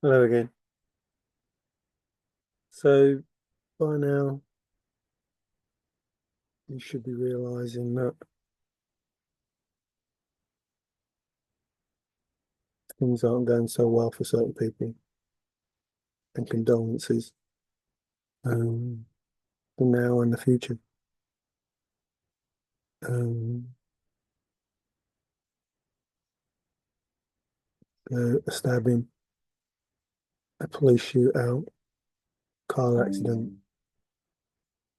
Hello again. So by now, you should be realizing that things aren't going so well for certain people, and condolences um, for now and the future. Um, a stabbing, a police shootout, car accident,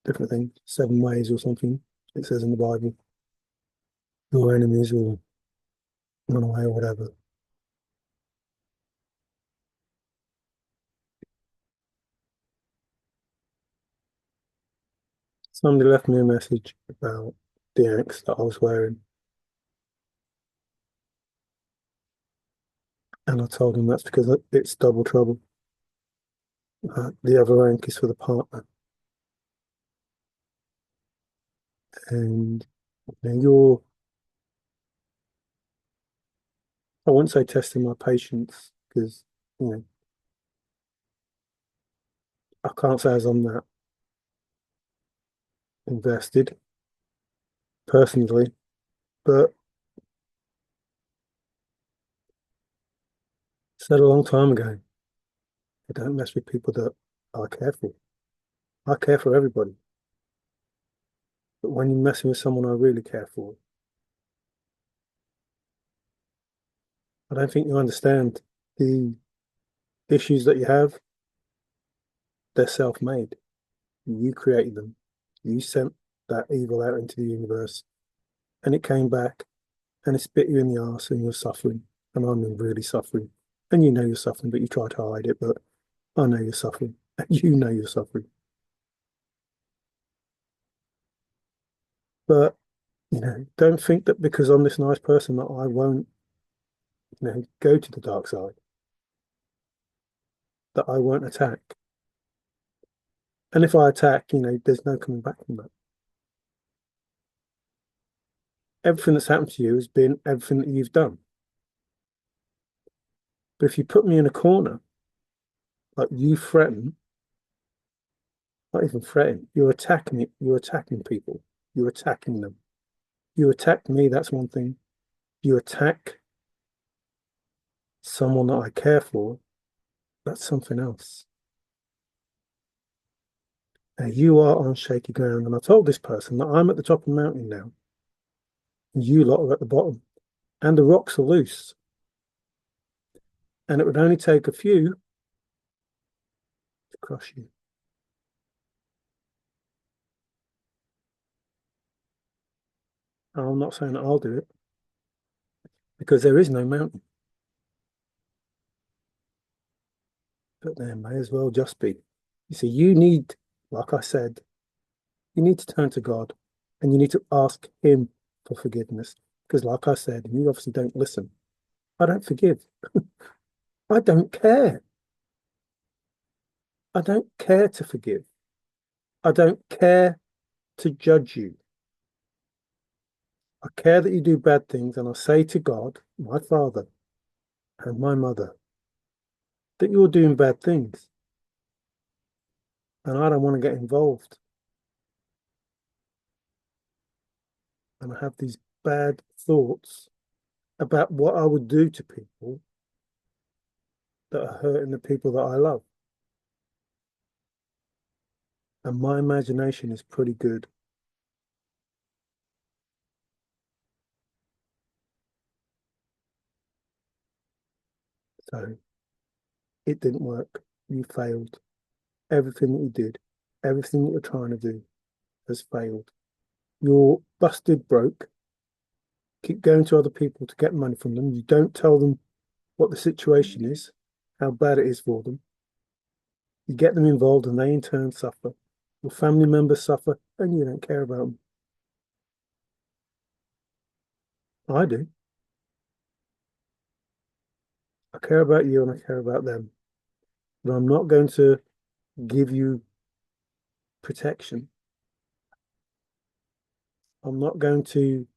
different things, 7 ways or something, it says in the Bible. Your enemies will run away or whatever. Somebody left me a message about the angst that I was wearing, and I told him that's because it's double trouble. The other rank is for the partner. And you're, I wouldn't say testing my patience because, you know, I can't say as I'm that invested personally, but I said a long time ago, I don't mess with people that I care for. I care for everybody. But when you're messing with someone I really care for, I don't think you understand the issues that you have. They're self-made. You created them. You sent that evil out into the universe and it came back and it spit you in the arse and you're suffering. And I'm really suffering. And you know you're suffering, but you try to hide it. But I know you're suffering. You know you're suffering. But, don't think that because I'm this nice person that I won't, go to the dark side, that I won't attack. And if I attack, there's no coming back from that. Everything that's happened to you has been everything that you've done. But if you put me in a corner, like you threaten, not even threaten, you're attacking it, you're attacking people, you're attacking them. You attack me, that's one thing. You attack someone that I care for, that's something else. Now you are on shaky ground. And I told this person that I'm at the top of the mountain now, and you lot are at the bottom, and the rocks are loose. And it would only take a few to crush you. And I'm not saying that I'll do it because there is no mountain, but there may as well just be. You see, you need, like I said, you need to turn to God and you need to ask Him for forgiveness. Because, like I said, and you obviously don't listen, I don't forgive. I don't care. I don't care to forgive. I don't care to judge you. I care that you do bad things, and I say to God, my Father, and my mother, that you're doing bad things, and I don't want to get involved. And I have these bad thoughts about what I would do to people that are hurting the people that I love. And my imagination is pretty good. So it didn't work. You failed. Everything that you did, everything that you're trying to do has failed. You're busted broke. Keep going to other people to get money from them. You don't tell them what the situation is, how bad it is for them. You get them involved and they in turn suffer. Your family members suffer and you don't care about them. I do. I care about you and I care about them. But I'm not going to give you protection. I'm not going to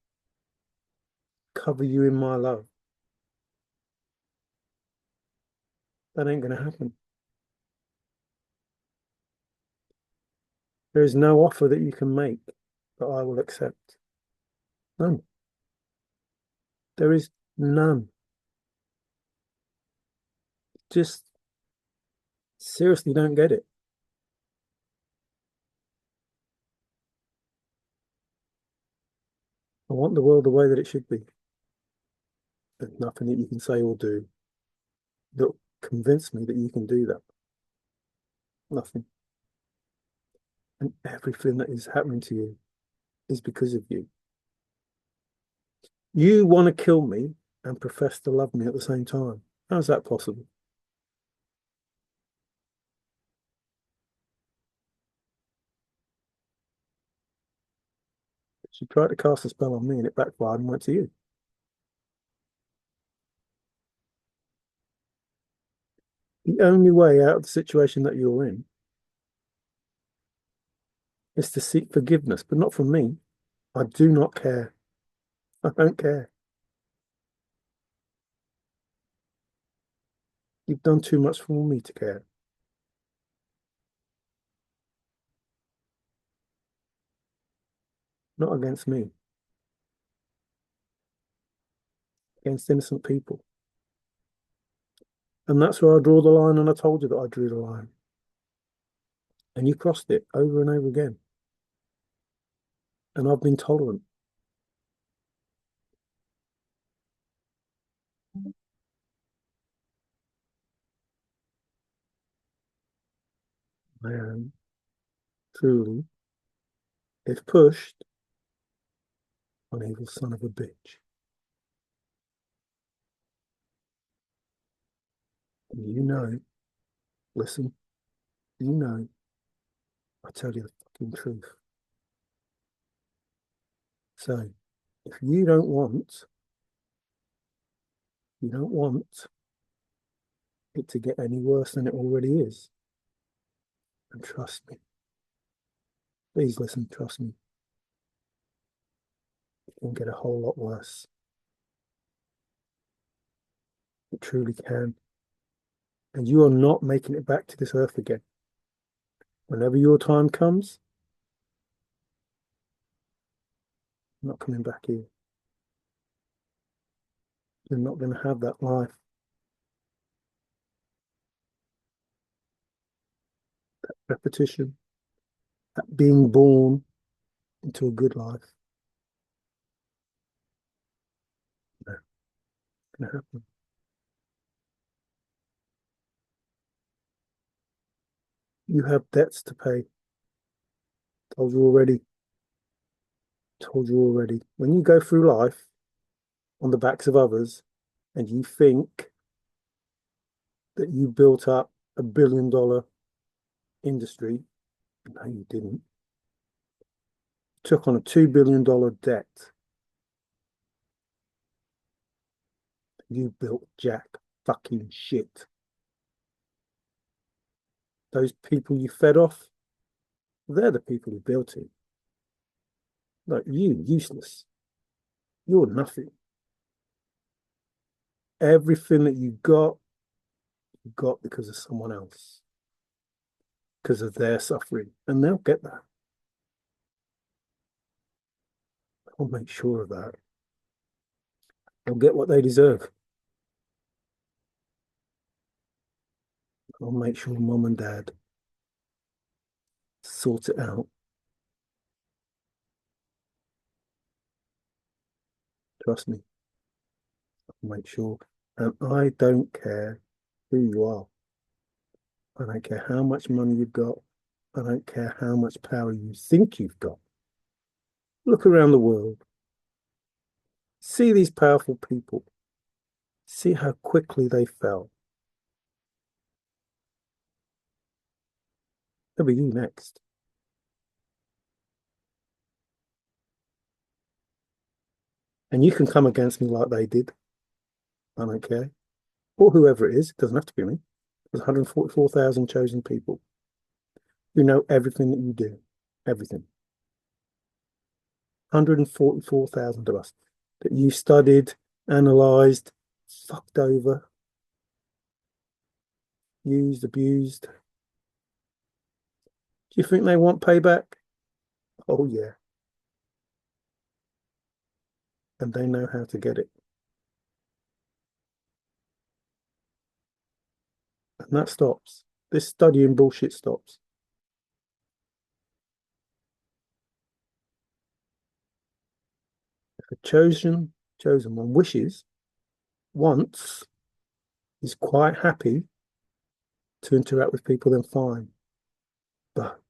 cover you in my love. That ain't going to happen. There is no offer that you can make that I will accept. None. There is none. Just seriously don't get it. I want the world the way that it should be. There's nothing that you can say or do that convince me that you can do that. Nothing. And everything that is happening to you is because of you. You want to kill me and profess to love me at the same time. How is that possible? She tried to cast a spell on me and it backfired and went to you. The only way out of the situation that you're in is to seek forgiveness, but not from me. I do not care. I don't care. You've done too much for me to care. Not against me, against innocent people. And that's where I draw the line, and I told you that I drew the line. And you crossed it over and over again. And I've been tolerant. I am truly, if pushed, an evil son of a bitch. And you know, listen, you know, I tell you the fucking truth. So if you don't want it to get any worse than it already is. And trust me. Please listen, trust me. It can get a whole lot worse. It truly can. And you are not making it back to this earth again. Whenever your time comes, you're not coming back here. You're not going to have that life. That repetition, that being born into a good life. No, it's going to happen. You have debts to pay. Told you already. Told you already. When you go through life on the backs of others and you think that you built up $1 billion industry, no, you didn't. Took on a $2 billion debt. You built jack fucking shit. Those people you fed off, they're the people who built it. Like you, useless. You're nothing. Everything that you got because of someone else, because of their suffering. And they'll get that. I'll make sure of that. They'll get what they deserve. I'll make sure mom and dad sort it out. Trust me. I'll make sure. And I don't care who you are. I don't care how much money you've got. I don't care how much power you think you've got. Look around the world. See these powerful people. See how quickly they fell. It'll be you next. And you can come against me like they did. I don't care. Or whoever it is. It doesn't have to be me. There's 144,000 chosen people who know everything that you do. Everything. 144,000 of us that you studied, analysed, fucked over. used, abused. Do you think they want payback? Oh, yeah. And they know how to get it. And that stops. This studying bullshit stops. If a chosen one wishes, wants, is quite happy to interact with people, then fine. But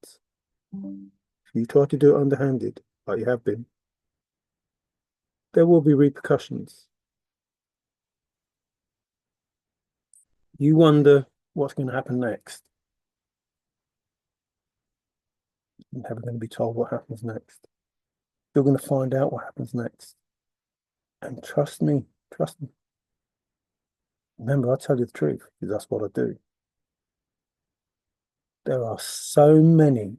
if you try to do it underhanded, like you have been, there will be repercussions. You wonder what's going to happen next. You're never going to be told what happens next. You're going to find out what happens next. And trust me, trust me. Remember, I tell you the truth because that's what I do. There are so many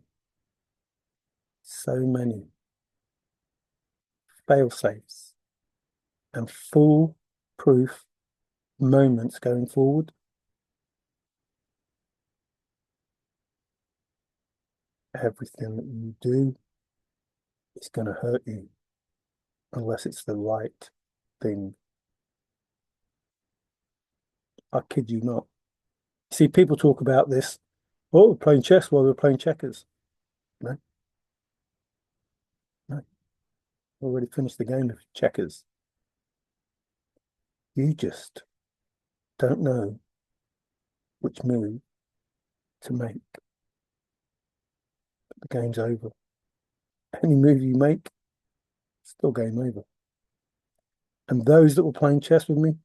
fail safes and foolproof moments going forward. Everything that you do is going to hurt you unless it's the right thing. I kid you not. See, people talk about this. Oh, we're playing chess while we're playing checkers. No, no. Already finished the game of checkers. You just don't know which move to make. The game's over. Any move you make, still game over. And those that were playing chess with me,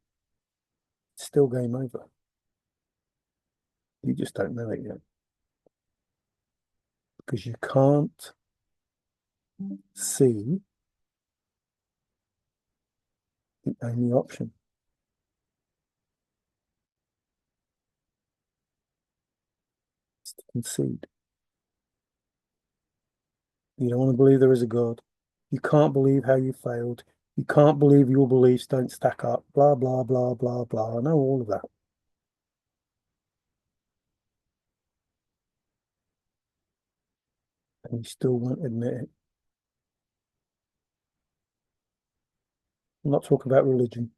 still game over. You just don't know it yet. Because you can't see the only option. Is to concede. You don't want to believe there is a God. You can't believe how you failed. You can't believe your beliefs don't stack up. Blah, blah, blah, blah, blah. I know all of that. And you still won't admit it. I'm not talking about religion.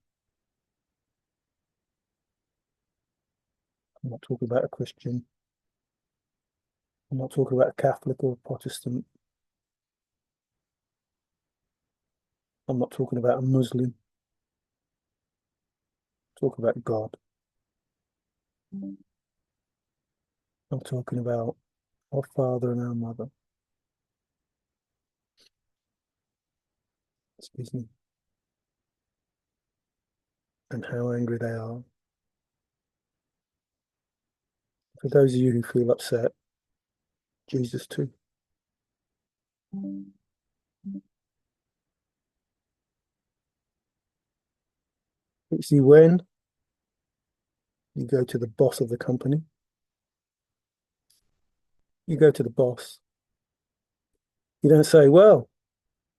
I'm not talking about a Christian. I'm not talking about a Catholic or a Protestant. I'm not talking about a Muslim. I'm talking about God. I'm talking about our father and our mother. Excuse me. And how angry they are. For those of you who feel upset, Jesus too. You see, when you go to the boss of the company, you go to the boss. You don't say, well,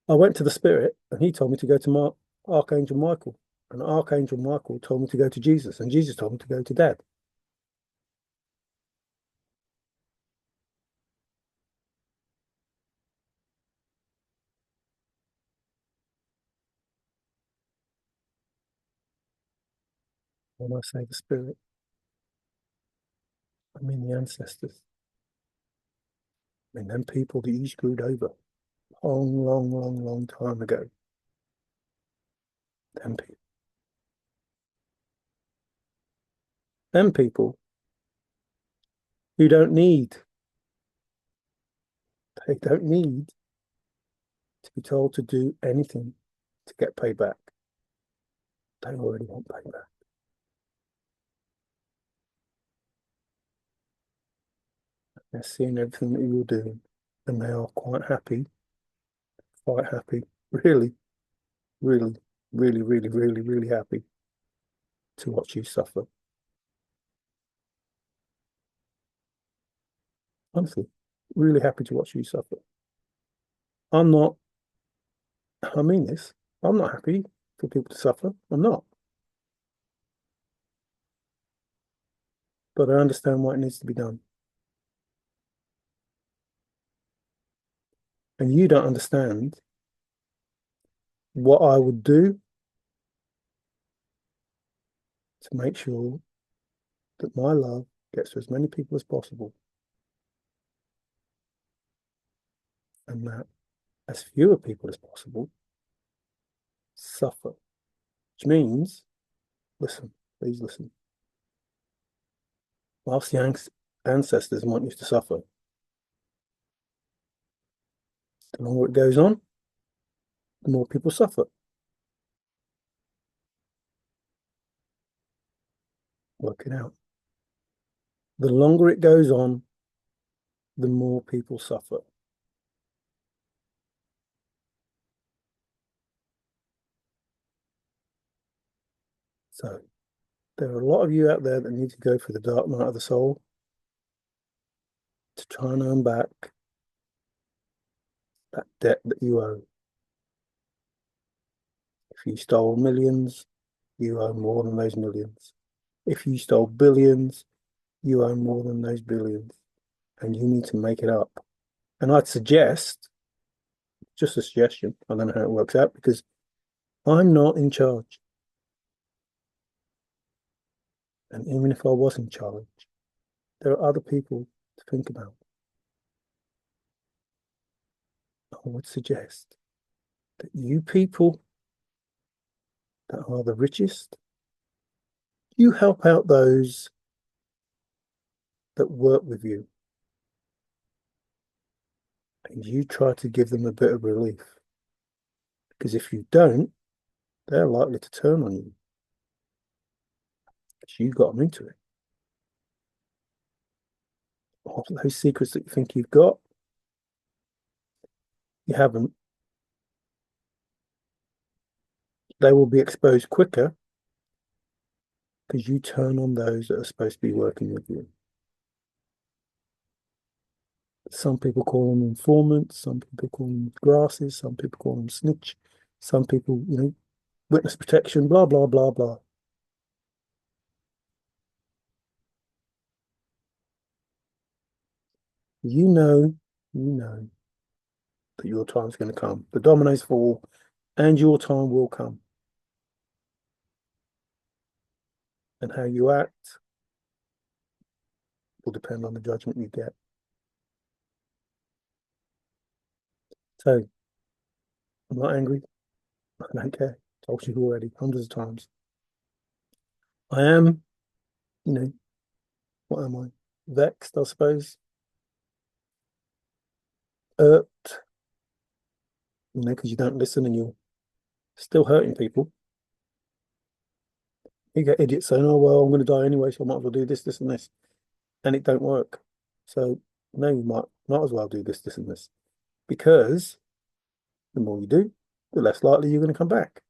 I went to the spirit and he told me to go to Archangel Michael. And Archangel Michael told me to go to Jesus. And Jesus told me to go to Dad. When I say the spirit, I mean the ancestors. I mean them people that you screwed over long, long, long, long time ago. Them people. Them people who they don't need to be told to do anything to get paid back. They already want payback. They're seeing everything that you're doing and they are quite happy, really, really, really, really, really, really happy to watch you suffer. Honestly, really happy to watch you suffer. I'm not, I mean this, I'm not happy for people to suffer. I'm not. but I understand why it needs to be done. And you don't understand what I would do to make sure that my love gets to as many people as possible, and that as fewer people as possible suffer. Which means, listen, please listen. Whilst the ancestors want you to suffer, the longer it goes on, the more people suffer. Work it out. The longer it goes on, the more people suffer. So there are a lot of you out there that need to go through the dark night of the soul to try and earn back that debt that you owe. If you stole millions, you owe more than those millions. If you stole billions, you owe more than those billions. And you need to make it up. And I'd suggest, just a suggestion, I don't know how it works out because I'm not in charge. And even if I was in charge, there are other people to think about. I would suggest that you people that are the richest, you help out those that work with you. And you try to give them a bit of relief. Because if you don't, they're likely to turn on you. Because you got them into it. All those secrets that you think you've got, you haven't. They will be exposed quicker because you turn on those that are supposed to be working with you. Some people call them informants, some people call them grasses, some people call them snitch, some people, witness protection, blah, blah, blah, blah. You know that your time's going to come. The dominoes fall and your time will come. And how you act will depend on the judgment you get. So, I'm not angry. I don't care. Told you already, hundreds of times. I am, what am I? Vexed, I suppose. Irked, because you don't listen and you're still hurting people. You get idiots saying, oh, well, I'm going to die anyway, so I might as well do this, this, and this. And it don't work. So, no, you might as well do this, this, and this. Because the more you do, the less likely you're going to come back.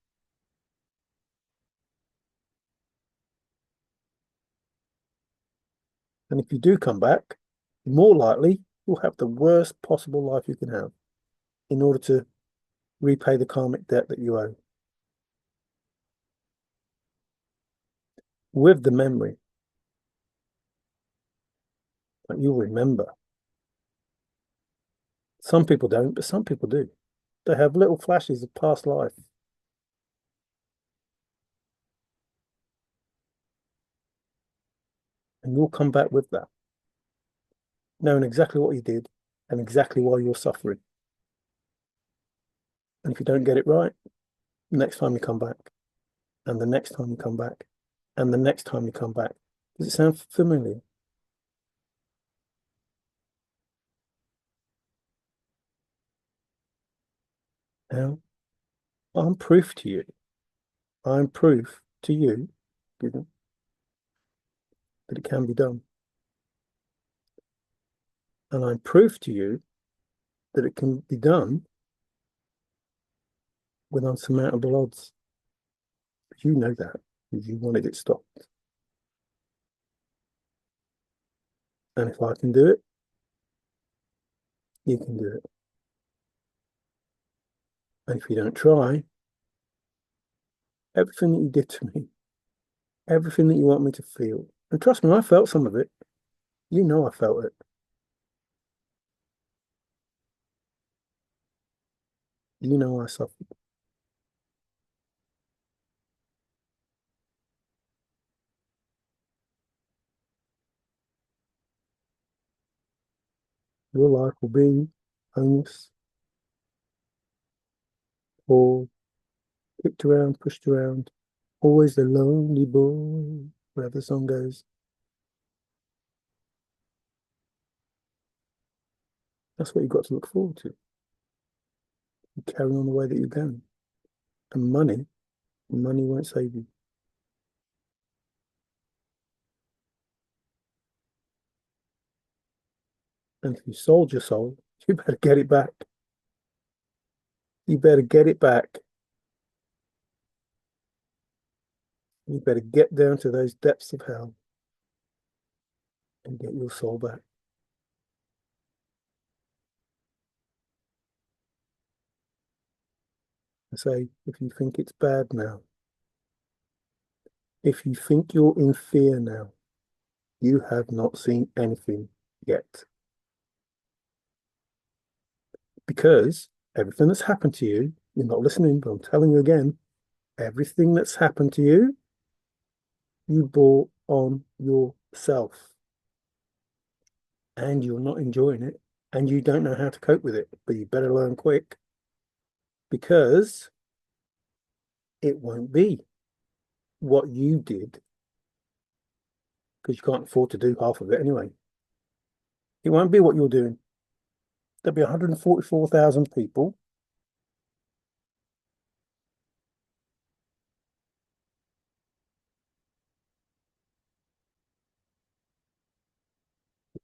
And if you do come back, more likely you'll have the worst possible life you can have in order to repay the karmic debt that you owe. With the memory that you'll remember. Some people don't, but some people do. They have little flashes of past life. And you'll come back with that, knowing exactly what you did and exactly why you're suffering. And if you don't get it right, next time you come back, and the next time you come back, and the next time you come back. Does it sound familiar? Now, I'm proof to you. I'm proof to you, that it can be done. And I'm proof to you that it can be done with unsurmountable odds. But you know that, because you wanted it stopped. And if I can do it, you can do it. And if you don't try, everything that you did to me, everything that you want me to feel, And trust me, I felt some of it. You know I felt it. You know I suffered. Your life will be homeless or kicked around, pushed around. Always the lonely boy, wherever the song goes. That's what you've got to look forward to. You carry on the way that you're going. And money won't save you. And if you sold your soul, you better get it back. You better get it back. You better get down to those depths of hell and get your soul back. I say, if you think it's bad now, if you think you're in fear now, you have not seen anything yet. Because everything that's happened to you, you're not listening, but I'm telling you again, everything that's happened to you, you brought on yourself. And you're not enjoying it. And you don't know how to cope with it. But you better learn quick because it won't be what you did because you can't afford to do half of it anyway. It won't be what you're doing. There'll be 144,000 people.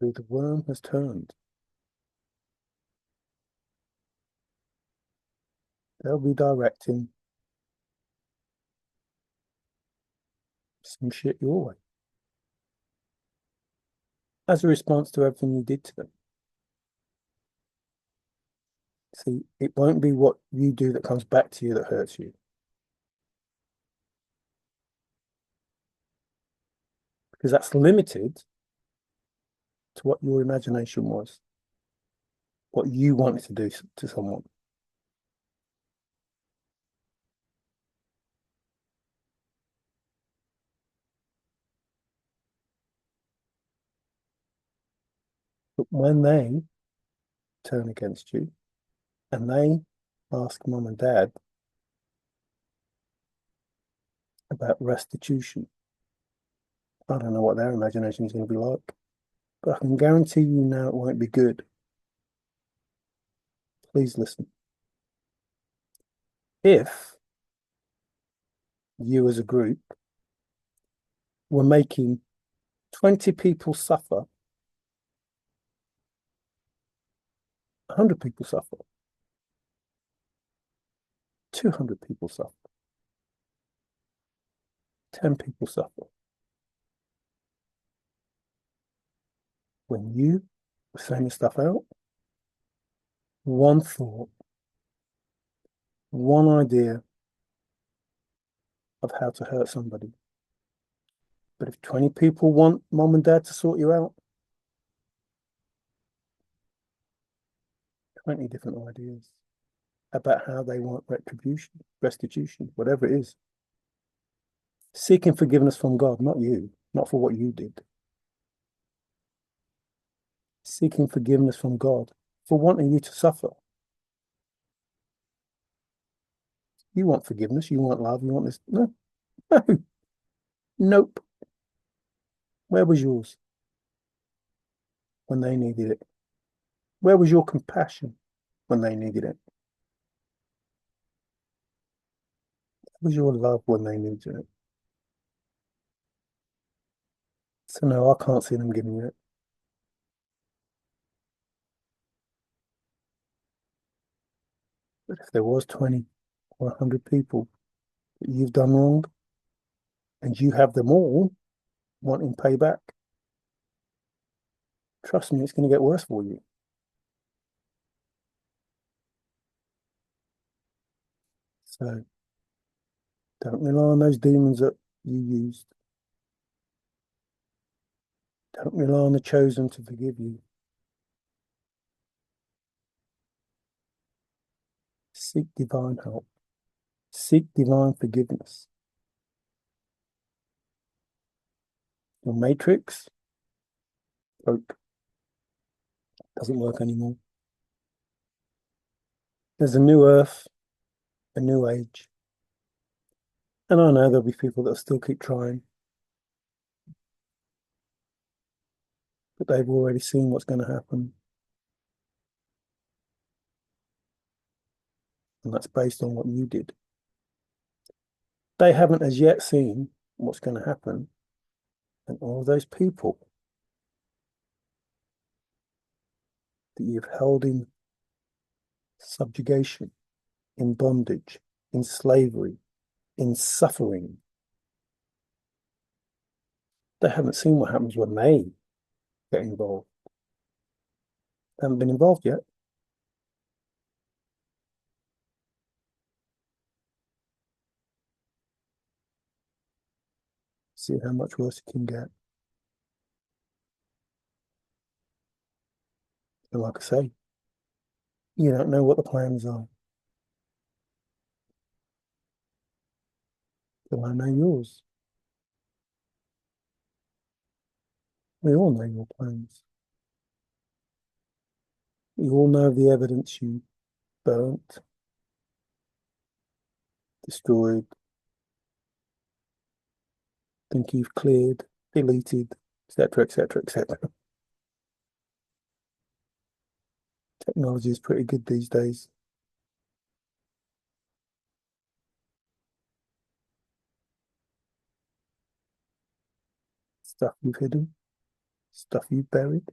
The worm has turned. They'll be directing some shit your way as a response to everything you did to them. See, it won't be what you do that comes back to you that hurts you because that's limited to what your imagination was, what you wanted to do to someone. But when they turn against you and they ask mum and dad about restitution, I don't know what their imagination is going to be like, but I can guarantee you now it won't be good. Please listen. If you as a group were making 20 people suffer, 100 people suffer, 200 people suffer, 10 people suffer. When you were saying stuff out, one thought, one idea of how to hurt somebody. But if 20 people want mom and dad to sort you out, 20 different ideas about how they want restitution, whatever it is. Seeking forgiveness from God, not you, not for what you did. Seeking forgiveness from God for wanting you to suffer. You want forgiveness, you want love, you want this. No, no, nope. Where was yours when they needed it? Where was your compassion when they needed it? Where was your love when they needed it? So no, I can't see them giving you it. But if there was 20 or 100 people that you've done wrong and you have them all wanting payback, trust me, it's going to get worse for you. So don't rely on those demons that you used. Don't rely on the chosen to forgive you. Seek divine help. Seek divine forgiveness. Your matrix broke. Doesn't work anymore. There's a new earth, a new age. And I know there'll be people that still keep trying, but they've already seen what's going to happen. And that's based on what you did. They haven't as yet seen what's going to happen. And all those people that you've held in subjugation, in bondage, in slavery, in suffering, they haven't seen what happens when they get involved. They haven't been involved yet. See how much worse it can get. And like I say, you don't know what the plans are. But I know yours. We all know your plans. We all know the evidence you burnt, destroyed, think you've cleared, deleted, etc., etc., etc. Technology is pretty good these days. Stuff you've hidden, stuff you've buried.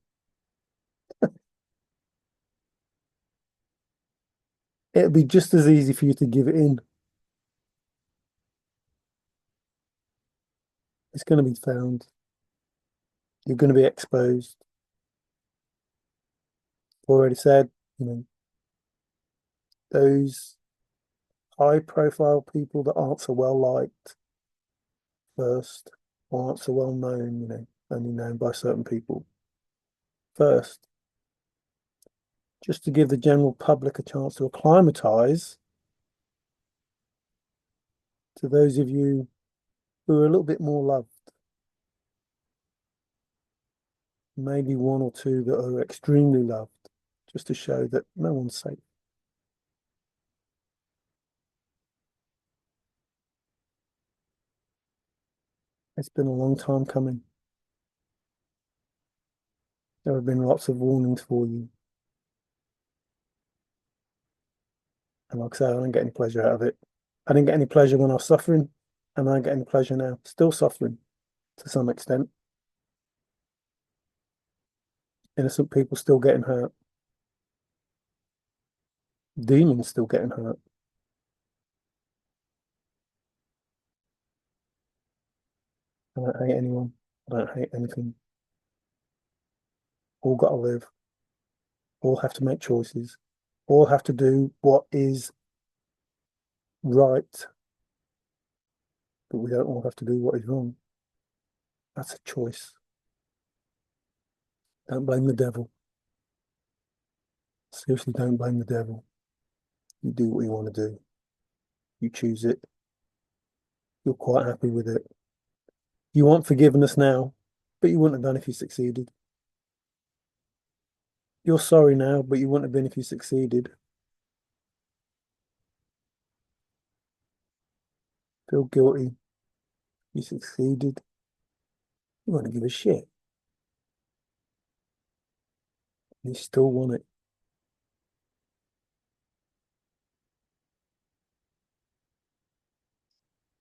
It'll be just as easy for you to give it in. It's going to be found. You're going to be exposed. Already said, those high profile people that aren't so well liked first, or aren't so well known, only known by certain people first, just to give the general public a chance to acclimatize to those of you who are a little bit more loved. Maybe one or two that are extremely loved, just to show that no one's safe. It's been a long time coming. There have been lots of warnings for you. And like I say, I don't get any pleasure out of it. I didn't get any pleasure when I was suffering, and I don't get any pleasure now. Still suffering to some extent. Innocent people still getting hurt. Demons still getting hurt. I don't hate anyone. I don't hate anything. All got to live. All have to make choices. All have to do what is right. But we don't all have to do what is wrong. That's a choice. Don't blame the devil. Seriously, don't blame the devil. You do what you want to do. You choose it. You're quite happy with it. You want forgiveness now, but you wouldn't have done if you succeeded. You're sorry now, but you wouldn't have been if you succeeded. Feel guilty. You succeeded. You want to give a shit. You still want it.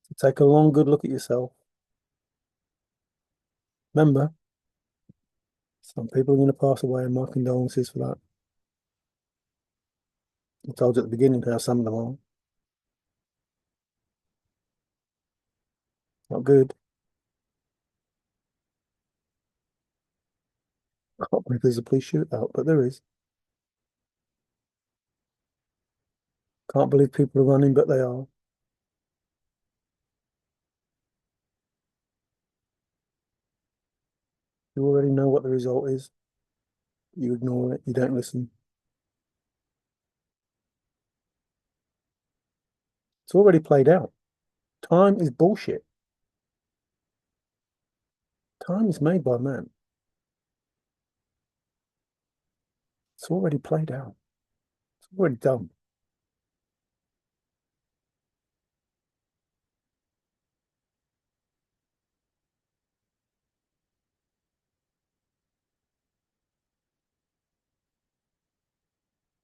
So take a long, good look at yourself. Remember, some people are going to pass away, and my condolences for that. I told you at the beginning how some of them are. Not good. I can't believe there's a police shootout, but there is. Can't believe people are running, but they are. You already know what the result is. You ignore it. You don't listen. It's already played out. Time is bullshit. Time is made by man. It's already played out. It's already done.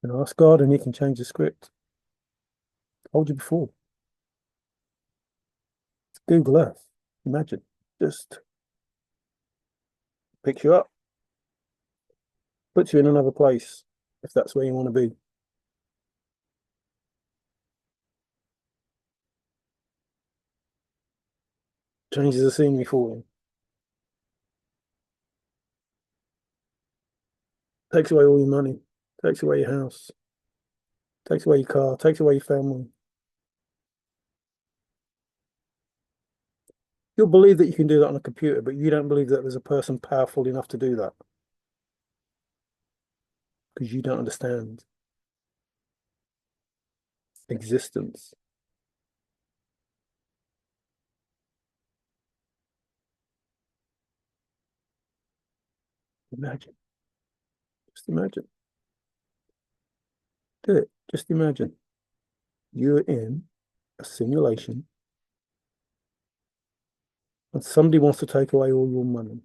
And ask God and he can change the script. Told you before. It's Google Earth. Imagine. Just picks you up, puts you in another place, if that's where you want to be. Changes the scenery for you. Takes away all your money. Takes away your house. Takes away your car. Takes away your family. You'll believe that you can do that on a computer, but you don't believe that there's a person powerful enough to do that because you don't understand existence. Imagine. Just imagine. Do it. Just imagine. You're in a simulation and somebody wants to take away all your money.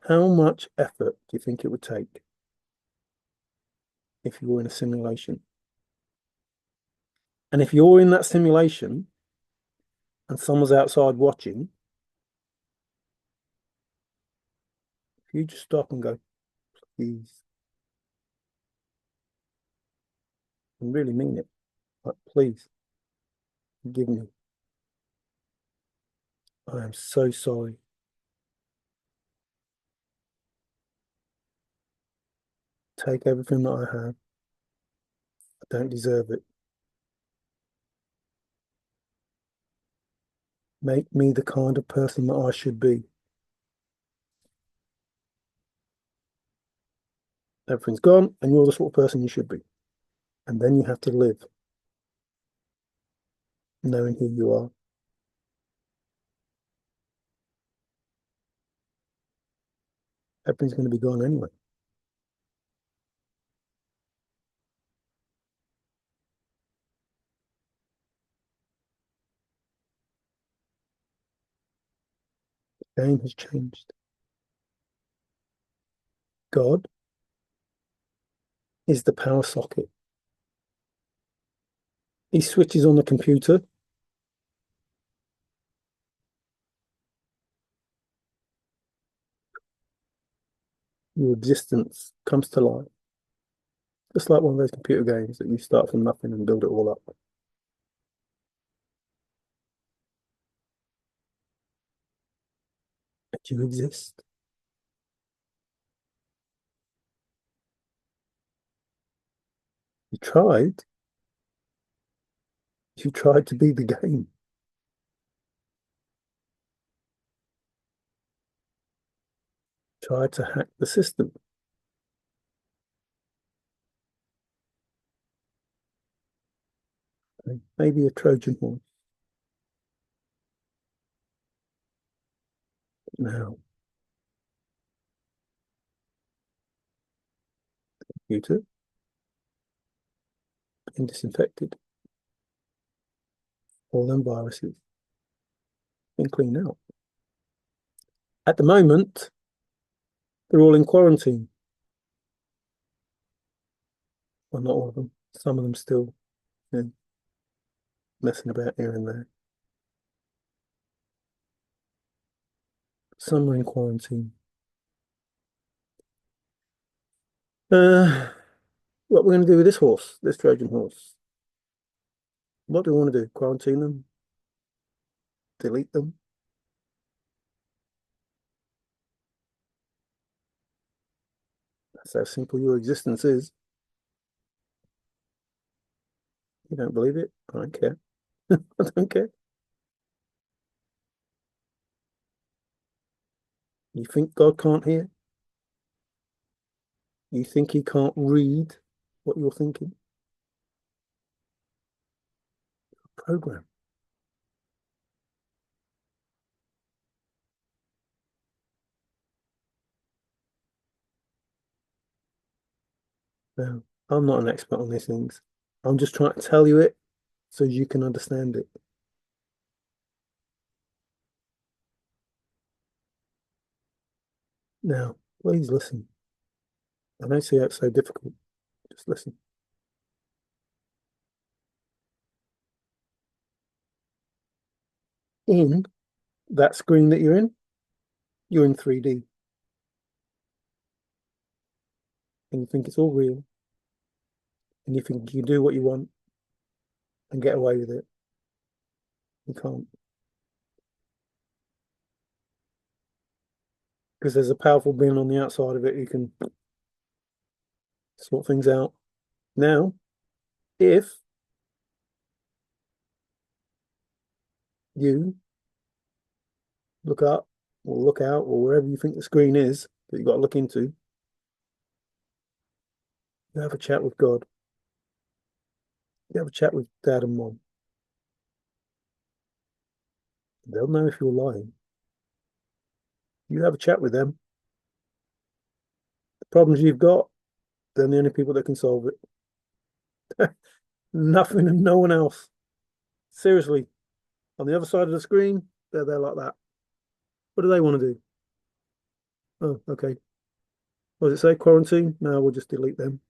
How much effort do you think it would take if you were in a simulation? And if you're in that simulation and someone's outside watching, if you just stop and go, please, and really mean it, like, please, forgive me. I am so sorry. Take everything that I have. I don't deserve it. Make me the kind of person that I should be. Everything's gone, and you're the sort of person you should be. And then you have to live knowing who you are. Everything's going to be gone anyway. The game has changed. God is the power socket. He switches on the computer. Your existence comes to life. Just like one of those computer games that you start from nothing and build it all up. And you exist. You tried. You tried to be the game. Tried to hack the system. Maybe a Trojan horse. Now, computer being disinfected. All them viruses being cleaned out. At the moment, they're all in quarantine. Well, not all of them. Some of them still, you know, messing about here and there. Some are in quarantine. What we're going to do with this horse, this Trojan horse? What do we want to do? Quarantine them? Delete them? That's how simple your existence is. You don't believe it? I don't care. I don't care. You think God can't hear? You think he can't read what you're thinking? Program. Now, I'm not an expert on these things. I'm just trying to tell you it so you can understand it. Now, please listen. I don't see how it's so difficult. Just listen. In that screen that you're in 3D. And you think it's all real. And you think you can do what you want and get away with it. You can't. Because there's a powerful being on the outside of it who can sort things out. Now, if you look up or look out or wherever you think the screen is that you've got to look into, you have a chat with God. You have a chat with Dad and Mom. They'll know if you're lying. You have a chat with them. The problems you've got, they're the only people that can solve it. Nothing and no one else. Seriously, on the other side of the screen, they're there like that. What do they want to do? Oh, okay. What does it say? Quarantine? No, we'll just delete them.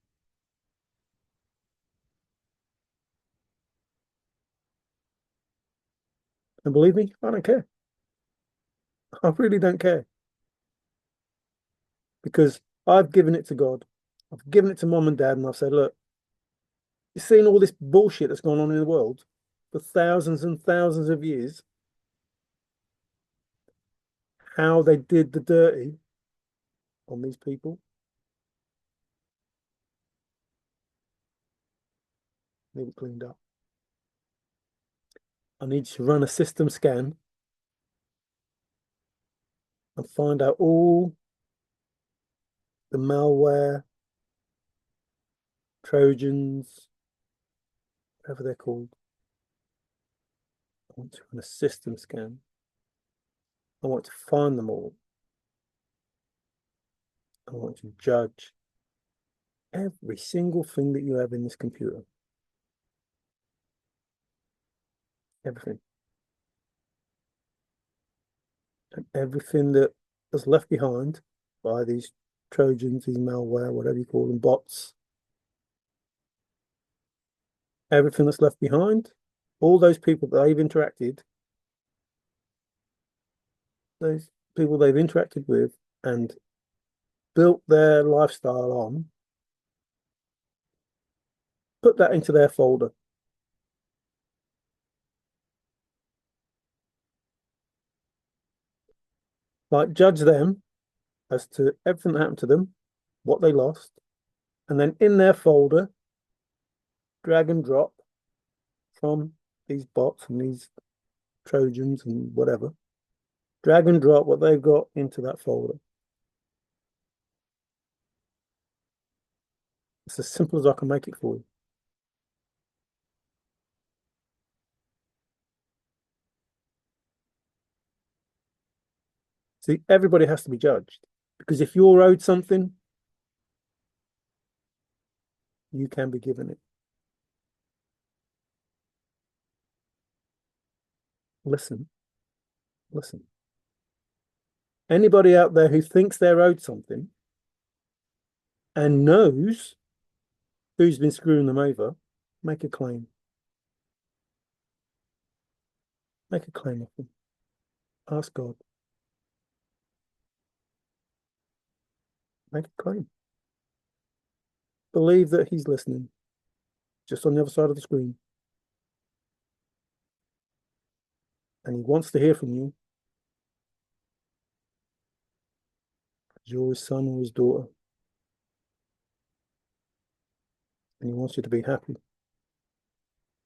And believe me, I don't care. I really don't care. Because I've given it to God. I've given it to Mom and Dad, and I've said, look, you've seen all this bullshit that's gone on in the world for thousands and thousands of years, how they did the dirty on these people. Need it cleaned up. I need you to run a system scan and find out all the malware, Trojans, whatever they're called. I want to run a system scan. I want to find them all. I want to judge every single thing that you have in this computer. Everything. And everything that was left behind by these Trojans, these malware, whatever you call them, bots. Everything that's left behind, all those people that they've interacted, those people they've interacted with and built their lifestyle on, put that into their folder. Like, judge them as to everything that happened to them, what they lost, and then in their folder, drag and drop from these bots and these Trojans and whatever, drag and drop what they've got into that folder. It's as simple as I can make it for you. See, everybody has to be judged, because if you're owed something, you can be given it. Listen. Anybody out there who thinks they're owed something and knows who's been screwing them over, make a claim. Make a claim of them. Ask God. Make a claim. Believe that he's listening, just on the other side of the screen. And he wants to hear from you. You're his son or his daughter. And he wants you to be happy.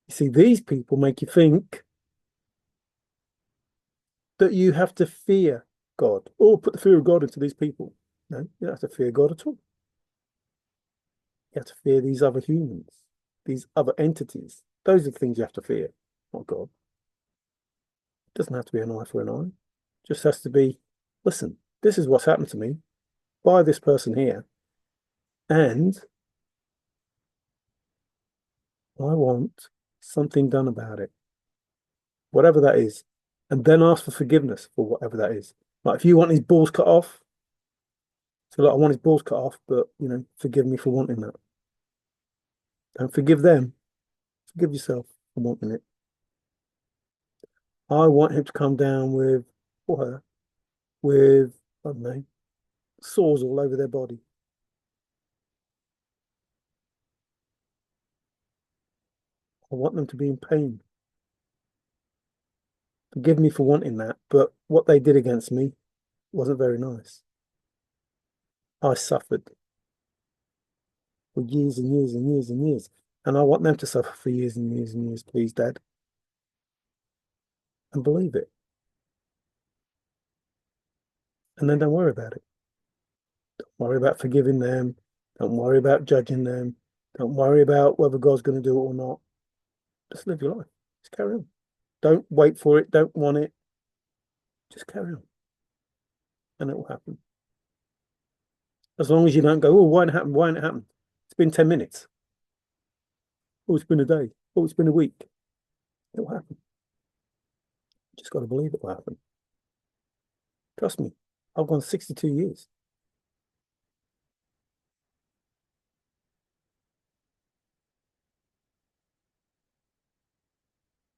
You see, these people make you think that you have to fear God. Oh, put the fear of God into these people. No, you don't have to fear God at all. You have to fear these other humans, these other entities. Those are the things you have to fear, not God. It doesn't have to be an eye for an eye. It just has to be, listen, this is what's happened to me by this person here. And I want something done about it, whatever that is. And then ask for forgiveness for whatever that is. Like if you want his balls cut off, so like I want his balls cut off, but forgive me for wanting that. Don't forgive them. Forgive yourself for wanting it. I want him to come down with, or her, with, I don't know, sores all over their body. I want them to be in pain. Forgive me for wanting that, but what they did against me wasn't very nice. I suffered for years and years and years and years, and I want them to suffer for years and years and years, please, Dad. And believe it. And then don't worry about it. Don't worry about forgiving them. Don't worry about judging them. Don't worry about whether God's going to do it or not. Just live your life. Just carry on. Don't wait for it. Don't want it. Just carry on. And it will happen. As long as you don't go, oh, why didn't it happen? Why didn't it happen? It's been 10 minutes. Oh, it's been a day. Oh, it's been a week. It will happen. Just got to believe it will happen. Trust me. I've gone 62 years.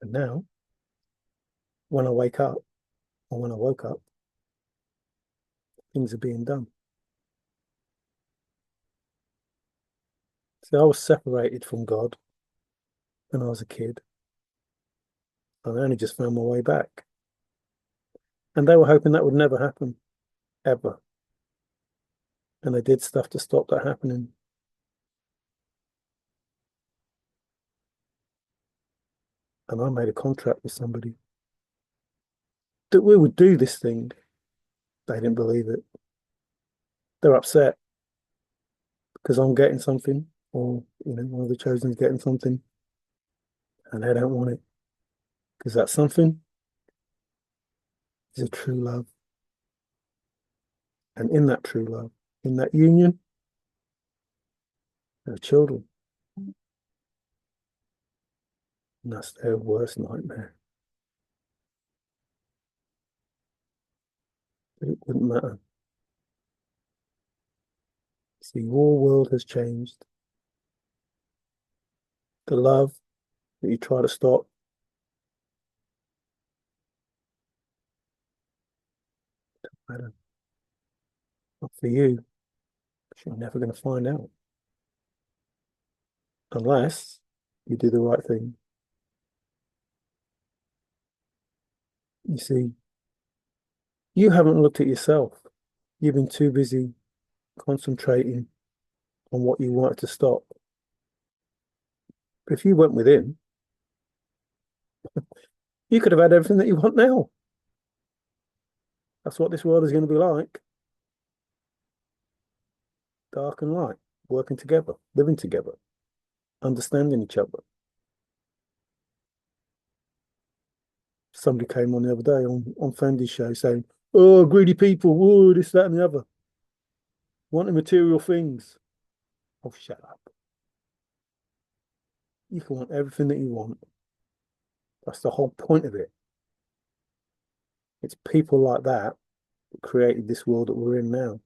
And now, when I wake up, or when I woke up, things are being done. See, I was separated from God when I was a kid. I only just found my way back. And they were hoping that would never happen, ever. And they did stuff to stop that happening. And I made a contract with somebody that we would do this thing. They didn't believe it. They're upset because I'm getting something, or one of the chosen is getting something, and they don't want it because that something is a true love. And in that true love, in that union, there are children. And that's their worst nightmare. But it wouldn't matter. See, your world has changed. The love that you try to stop, doesn't matter. Not for you. You're never going to find out. Unless you do the right thing. You see, you haven't looked at yourself. You've been too busy concentrating on what you wanted to stop. But if you went within, you could have had everything that you want now. That's what this world is going to be like. Dark and light, working together, living together, understanding each other. Somebody came on the other day on Fendi's show saying, oh, greedy people, oh, this, that, and the other. Wanting material things. Oh, shut up. You can want everything that you want. That's the whole point of it. It's people like that created this world that we're in now.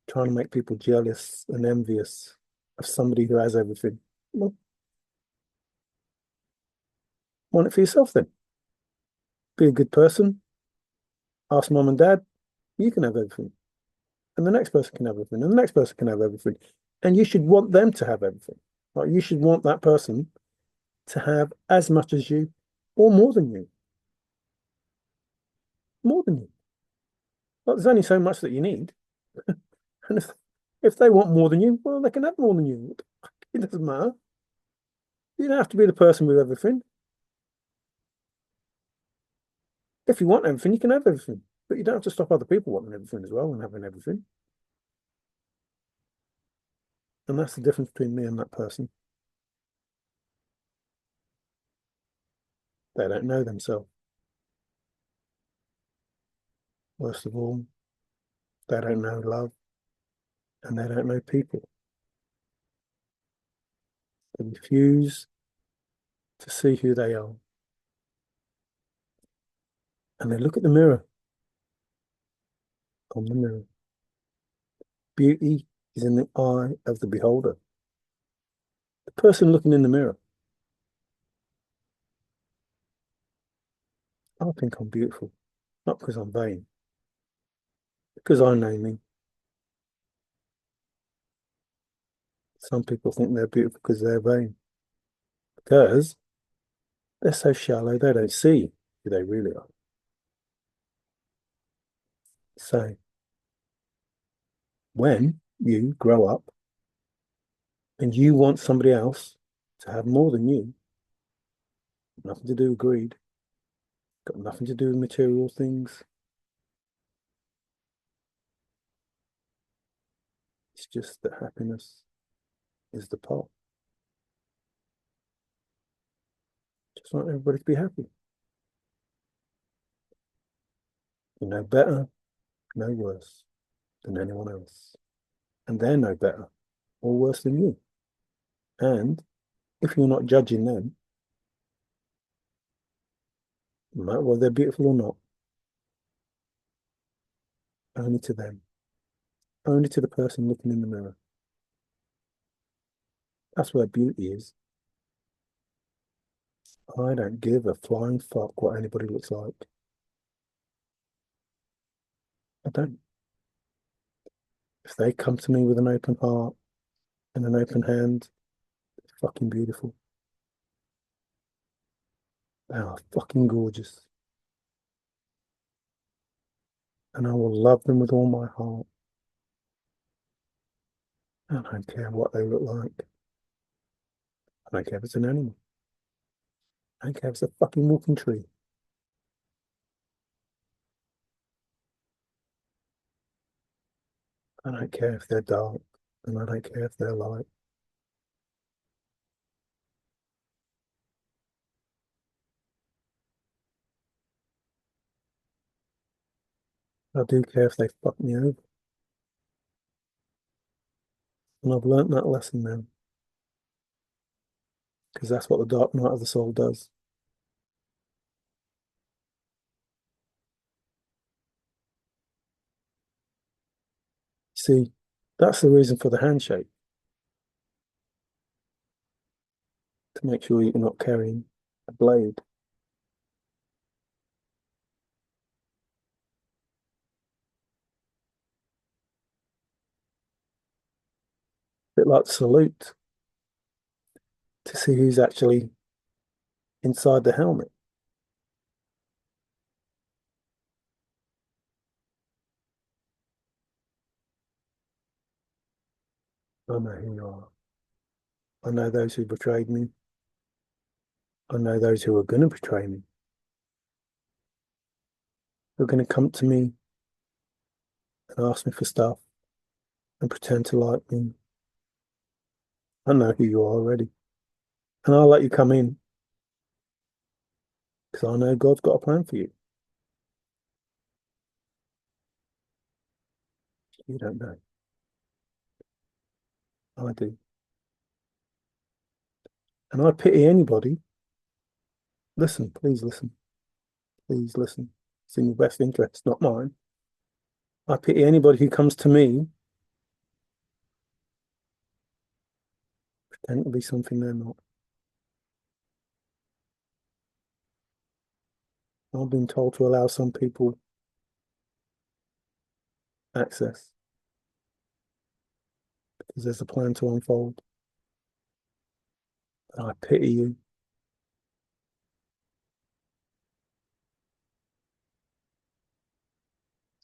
Trying to make people jealous and envious of somebody who has everything. Well, want it for yourself then. Be a good person. Ask mum and dad. You can have everything. And the next person can have everything. And the next person can have everything. And you should want them to have everything. Like you should want that person to have as much as you or more than you. More than you. Well, there's only so much that you need. And if they want more than you, well, they can have more than you. It doesn't matter. You don't have to be the person with everything. If you want everything, you can have everything, but you don't have to stop other people wanting everything as well and having everything. And that's the difference between me and that person. They don't know themselves. Worst of all, they don't know love and they don't know people. They refuse to see who they are. And they look at the mirror, on the mirror. Beauty is in the eye of the beholder. The person looking in the mirror. I think I'm beautiful, not because I'm vain, because I know me. Some people think they're beautiful because they're vain, because they're so shallow they don't see who they really are. So when you grow up and you want somebody else to have more than you, nothing to do with greed, got nothing to do with material things. It's just that happiness is the pot. Just want everybody to be happy. You know better, no worse than anyone else. And they're no better or worse than you. And if you're not judging them, no matter whether they're beautiful or not, only to them, only to the person looking in the mirror. That's where beauty is. I don't give a flying fuck what anybody looks like. I don't. If they come to me with an open heart and an open hand, they're fucking beautiful. They are fucking gorgeous. And I will love them with all my heart. I don't care what they look like. I don't care if it's an animal. I don't care if it's a fucking walking tree. I don't care if they're dark. And I don't care if they're light. I do care if they fuck me over. And I've learnt that lesson now. Because that's what the dark night of the soul does. See, that's the reason for the handshake. To make sure you're not carrying a blade. A bit like salute to see who's actually inside the helmet. I know who you are. I know those who betrayed me. I know those who are going to betray me. Who are going to come to me and ask me for stuff and pretend to like me. I know who you are already. And I'll let you come in because I know God's got a plan for you. You don't know. I do. And I pity anybody. Listen, please listen. Please listen. It's in your best interest, not mine. I pity anybody who comes to me pretend to be something they're not. I've been told to allow some people access because there's a plan to unfold. And I pity you.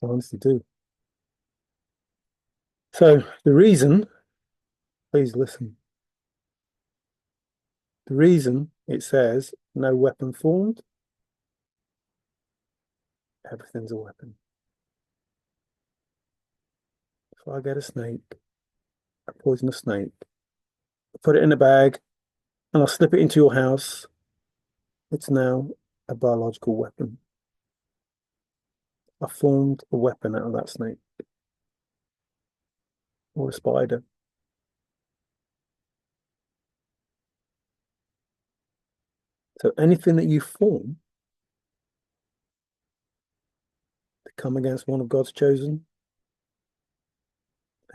I honestly do. So the reason, please listen. The reason it says no weapon formed Everything's a weapon. If I get a snake, a poisonous snake, put it in a bag, and I'll slip it into your house, it's now a biological weapon. I formed a weapon out of that snake or a spider. So anything that you form to come against one of God's chosen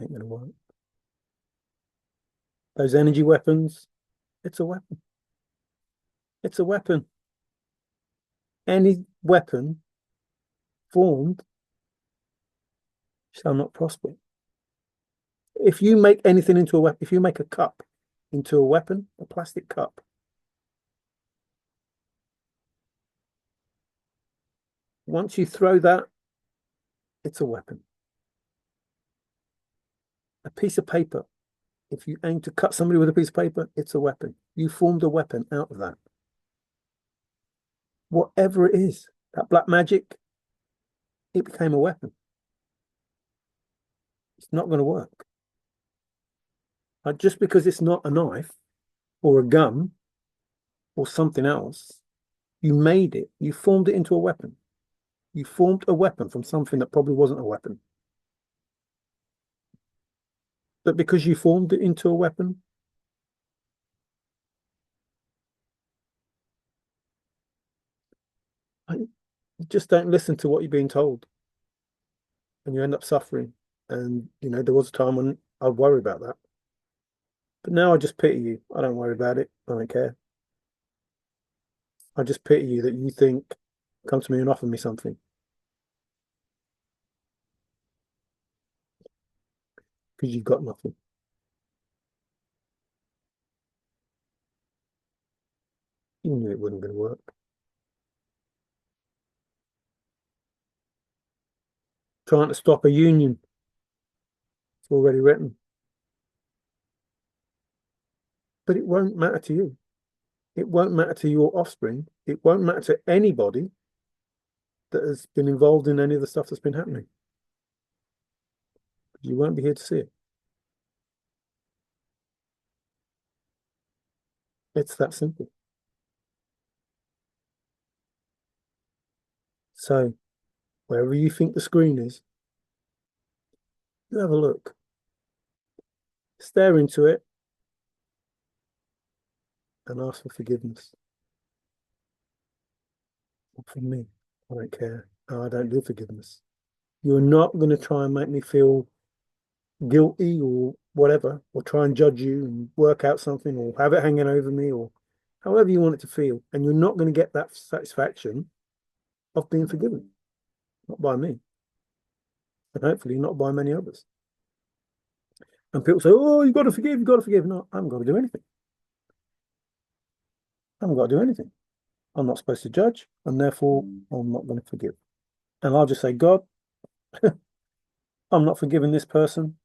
ain't going to work. Those energy weapons, it's a weapon. It's a weapon. Any weapon formed shall not prosper. If you make anything into a weapon, if you make a cup into a weapon, a plastic cup, once you throw that, it's a weapon. A piece of paper, if you aim to cut somebody with a piece of paper, it's a weapon. You formed a weapon out of that. Whatever it is, that black magic, it became a weapon. It's not going to work. Just because it's not a knife or a gun or something else, you made it, you formed it into a weapon. You formed a weapon from something that probably wasn't a weapon. But because you formed it into a weapon, you just don't listen to what you're being told. And you end up suffering. And, there was a time when I'd worry about that. But now I just pity you. I don't worry about it. I don't care. I just pity you that you think, come to me and offer me something. Because you've got nothing. You knew it wasn't going to work. Trying to stop a union. It's already written. But it won't matter to you. It won't matter to your offspring. It won't matter to anybody that has been involved in any of the stuff that's been happening. You won't be here to see it. It's that simple. So, wherever you think the screen is, you have a look. Stare into it and ask for forgiveness. Not from me. I don't care. I don't do forgiveness. You're not going to try and make me feel guilty or whatever, or try and judge you and work out something or have it hanging over me or however you want it to feel. And you're not going to get that satisfaction of being forgiven. Not by me. And hopefully not by many others. And people say, oh, you've got to forgive, you've got to forgive. No, I haven't got to do anything. I haven't got to do anything. I'm not supposed to judge, and therefore I'm not going to forgive. And I'll just say, God, I'm not forgiving this person.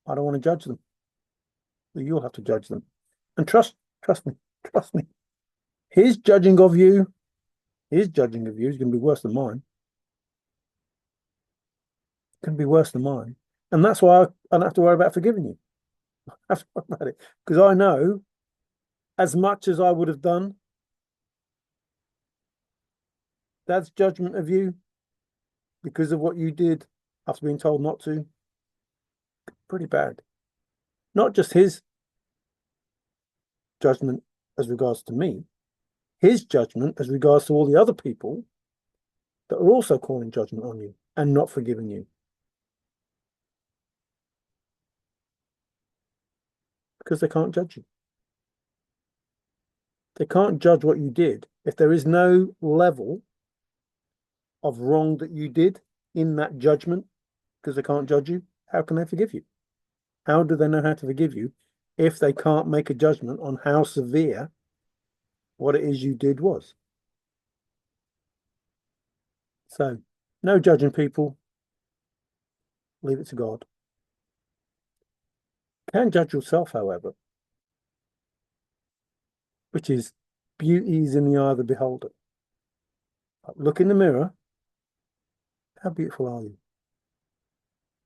I don't want to judge them. But you'll have to judge them. And trust me. His judging of you is going to be worse than mine. It's going to be worse than mine. And that's why I don't have to worry about forgiving you. I have to worry about it. Because I know as much as I would have done, Dad's judgment of you because of what you did after being told not to, pretty bad. Not just his judgment as regards to me, his judgment as regards to all the other people that are also calling judgment on you and not forgiving you. Because they can't judge you. They can't judge what you did. If there is no level of wrong that you did in that judgment, because they can't judge you, how can they forgive you? How do they know how to forgive you if they can't make a judgment on how severe what it is you did was? So, no judging people. Leave it to God. Can judge yourself, however, which is beauty is in the eye of the beholder. Look in the mirror How beautiful are you?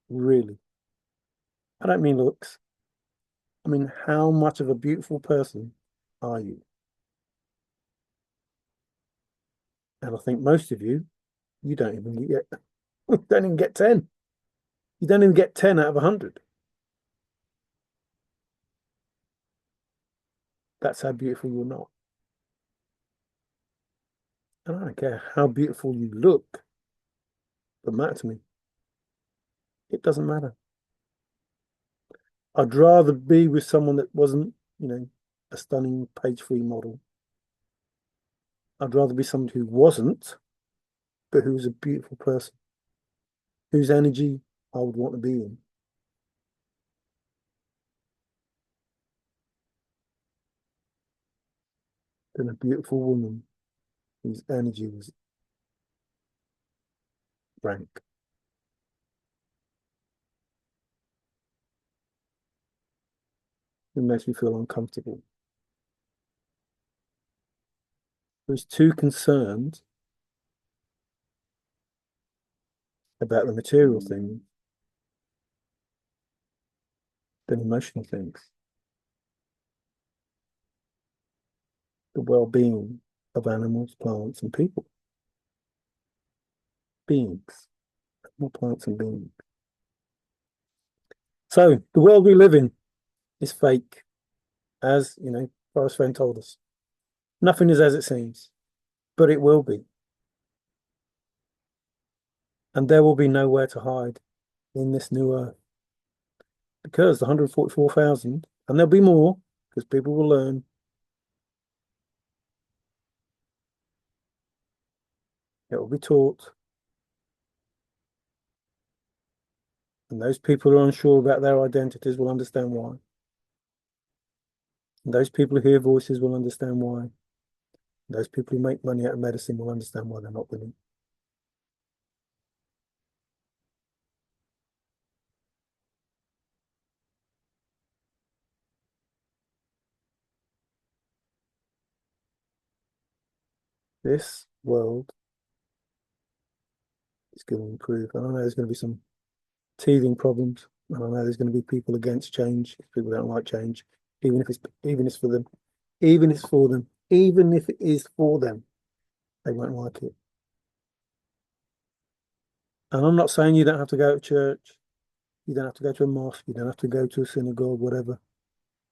Really? I don't mean looks. I mean, how much of a beautiful person are you? And I think most of you, you don't even get, don't even get 10. You don't even get 10 out of 100. That's how beautiful you're not. And I don't care how beautiful you look, doesn't matter to me. It doesn't matter. I'd rather be with someone that wasn't, a stunning page 3 model. I'd rather be someone who wasn't, but who was a beautiful person, whose energy I would want to be in. Than a beautiful woman whose energy was rank. It makes me feel uncomfortable. Who's too concerned about the material things than emotional things. The well-being of animals, plants, and people. Beings. More plants and beings. So the world we live in is fake, as Forrest Friend told us. Nothing is as it seems, but it will be. And there will be nowhere to hide in this new earth. Because the 144,000, and there'll be more, because people will learn. It will be taught. And those people who are unsure about their identities will understand why. And those people who hear voices will understand why. And those people who make money out of medicine will understand why they're not winning. This world is going to improve. And I know there's going to be some teething problems. And I know there's going to be people against change. People don't like change, even if it's for them, even if it's for them, even if it is for them, they won't like it. And I'm not saying you don't have to go to church, you don't have to go to a mosque, you don't have to go to a synagogue, whatever.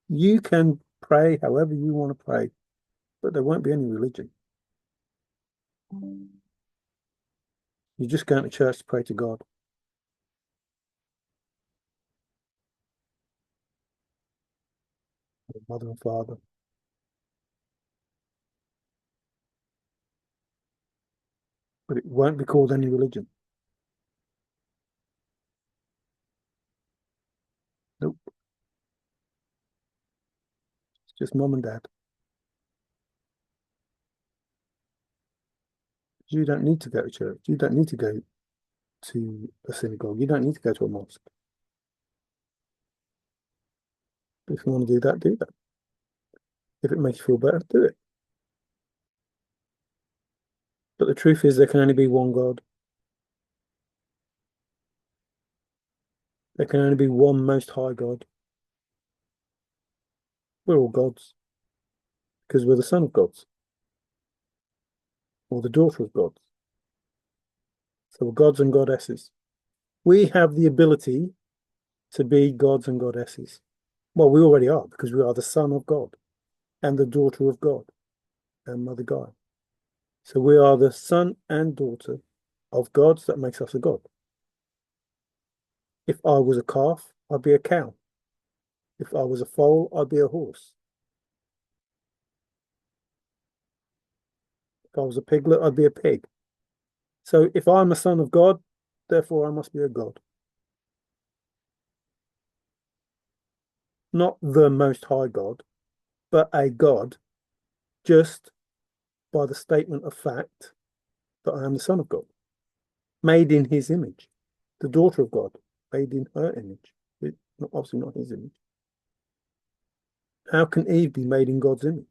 You can pray however you want to pray, but there won't be any religion. You're just going to church to pray to God, mother and father. But it won't be called any religion. Nope. It's just mom and dad. You don't need to go to church. You don't need to go to a synagogue. You don't need to go to a mosque. If you want to do that, do that. If it makes you feel better, do it. But the truth is, there can only be one God. There can only be one Most High God. We're all gods because we're the son of gods or the daughter of gods. So we're gods and goddesses. We have the ability to be gods and goddesses. Well, we already are because we are the son of God and the daughter of God and Mother God. So we are the son and daughter of gods. That makes us a god. If I was a calf, I'd be a cow. If I was a foal, I'd be a horse. If I was a piglet, I'd be a pig. So if I'm a son of God, therefore I must be a god. Not the most high God, but a god just by the statement of fact that I am the son of God, made in his image, the daughter of God, made in her image. Obviously not his image. How can Eve be made in God's image?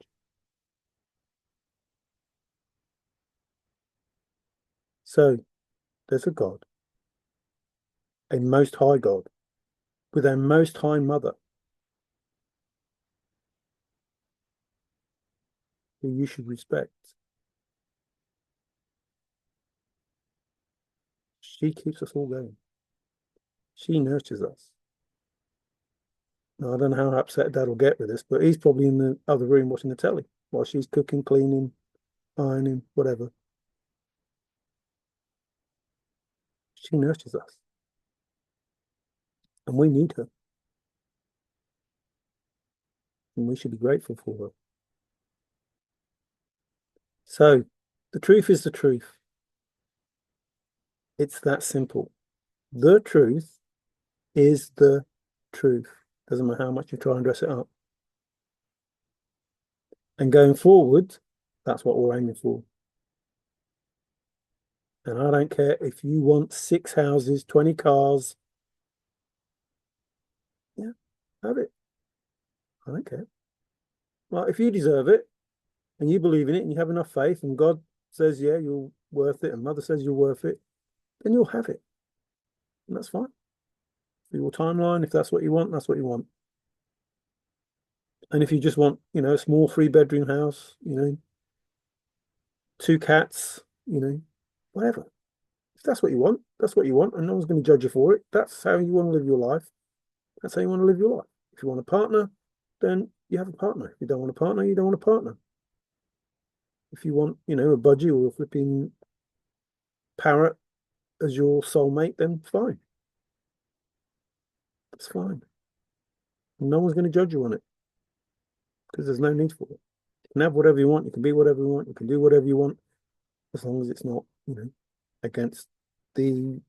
So there's a God, a most high God, with a most high mother, who you should respect. She keeps us all going. She nurtures us. Now, I don't know how upset Dad will get with this, but he's probably in the other room watching the telly while she's cooking, cleaning, ironing, whatever. She nurtures us. And we need her. And we should be grateful for her. So, the truth is the truth. It's that simple. The truth is the truth. Doesn't matter how much you try and dress it up. And going forward, that's what we're aiming for. And I don't care if you want 6 houses, 20 cars. Yeah, have it. I don't care. Well, if you deserve it and you believe in it and you have enough faith and God says, yeah, you're worth it, and Mother says you're worth it, then you'll have it. And that's fine. For your timeline, if that's what you want, that's what you want. And if you just want, a small 3-bedroom house, 2 cats, whatever. If that's what you want, that's what you want, and no one's going to judge you for it. That's how you want to live your life. That's how you want to live your life. If you want a partner, then you have a partner. If you don't want a partner, you don't want a partner. If you want, a budgie or a flipping parrot as your soulmate, then fine. That's fine. No one's going to judge you on it because there's no need for it. You can have whatever you want. You can be whatever you want. You can do whatever you want, as long as it's not, against the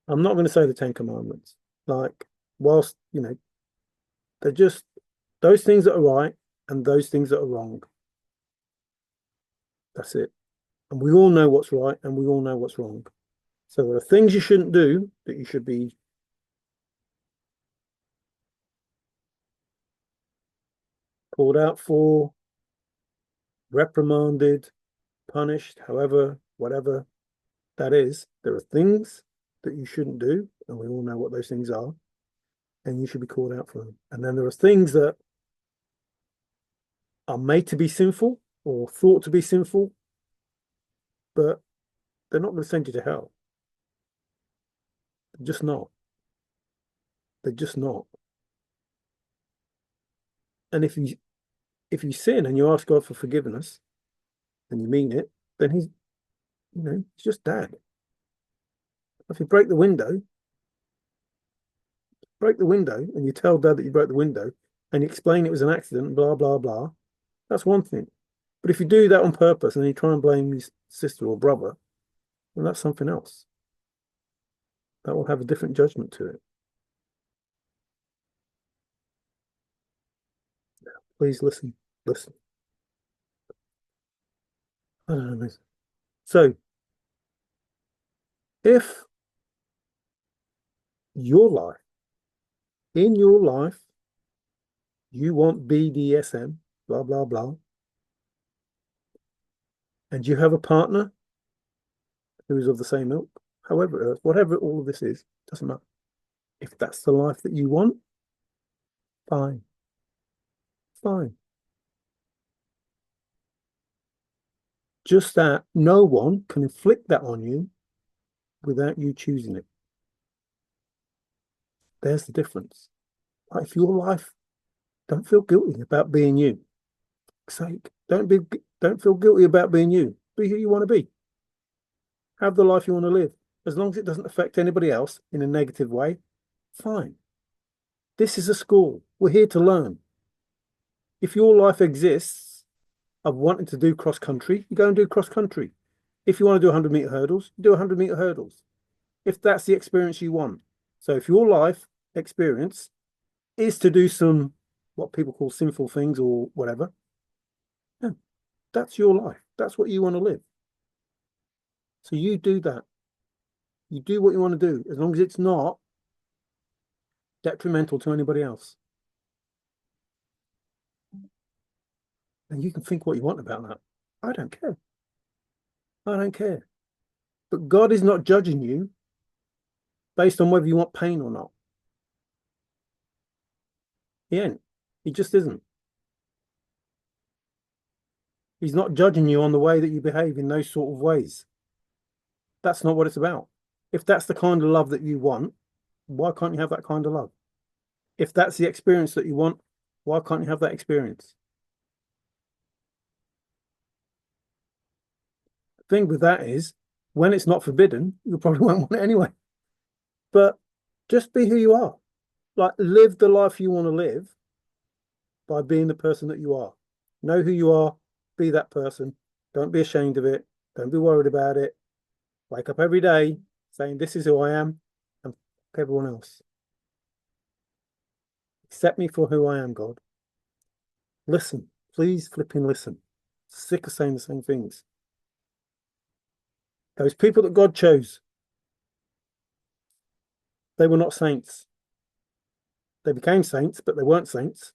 I'm not going to say the 10 Commandments. Like, whilst, they're just those things that are right and those things that are wrong. That's it. And we all know what's right and we all know what's wrong. So there are things you shouldn't do that you should be called out for, reprimanded, punished, however, whatever that is. There are things that you shouldn't do, and we all know what those things are, and you should be called out for them. And then there are things that are made to be sinful or thought to be sinful, but they're not going to send you to hell. They're just not. They're just not. And if you sin and you ask God for forgiveness and you mean it, then he's just Dad. If you break the window and you tell Dad that you broke the window and you explain it was an accident, blah, blah, blah, that's one thing. But if you do that on purpose and you try and blame your sister or brother, then that's something else. That will have a different judgment to it. Please listen. Listen. I don't know. So, if in your life, you want BDSM, blah, blah, blah, and you have a partner who is of the same ilk, however, whatever all of this is, doesn't matter. If that's the life that you want, fine. Fine. Just that no one can inflict that on you without you choosing it. There's the difference. Like, if your life, don't feel guilty about being you. For sake, don't feel guilty about being you. Be who you want to be. Have the life you want to live. As long as it doesn't affect anybody else in a negative way, fine. This is a school. We're here to learn. If your life exists of wanting to do cross country, you go and do cross country. If you want to do 100-meter hurdles, do 100-meter hurdles. If that's the experience you want. So if your life experience is to do some, what people call sinful things or whatever, yeah, that's your life. That's what you want to live. So you do that. You do what you want to do, as long as it's not detrimental to anybody else. And you can think what you want about that. I don't care. I don't care. But God is not judging you based on whether you want pain or not. He ain't. He just isn't. He's not judging you on the way that you behave in those sort of ways. That's not what it's about. If that's the kind of love that you want, why can't you have that kind of love? If that's the experience that you want, why can't you have that experience? The thing with that is, when it's not forbidden, you probably won't want it anyway. But just be who you are. Like, live the life you want to live by being the person that you are. Know who you are, be that person. Don't be ashamed of it. Don't be worried about it. Wake up every day saying, this is who I am, and fuck everyone else. Accept me for who I am, God. Listen. Please flipping listen. Sick of saying the same things. Those people that God chose, they were not saints. They became saints, but they weren't saints.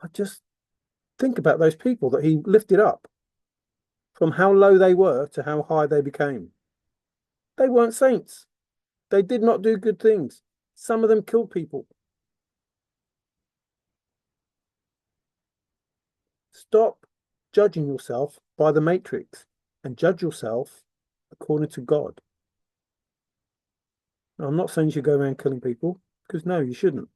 I just think about those people that he lifted up from how low they were to how high they became. They weren't saints. They did not do good things. Some of them killed people. Stop judging yourself by the matrix and judge yourself according to God. Now, I'm not saying you should go around killing people, because no, you shouldn't.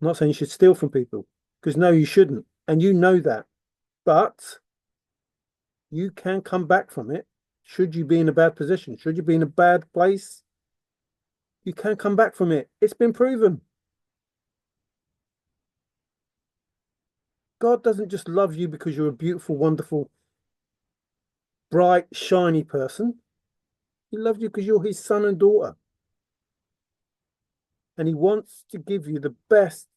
I'm not saying you should steal from people, because no, you shouldn't. And you know that. But you can come back from it should you be in a bad position. Should you be in a bad place, you can come back from it. It's been proven. God doesn't just love you because you're a beautiful, wonderful, bright, shiny person. He loves you because you're his son and daughter. And he wants to give you the best,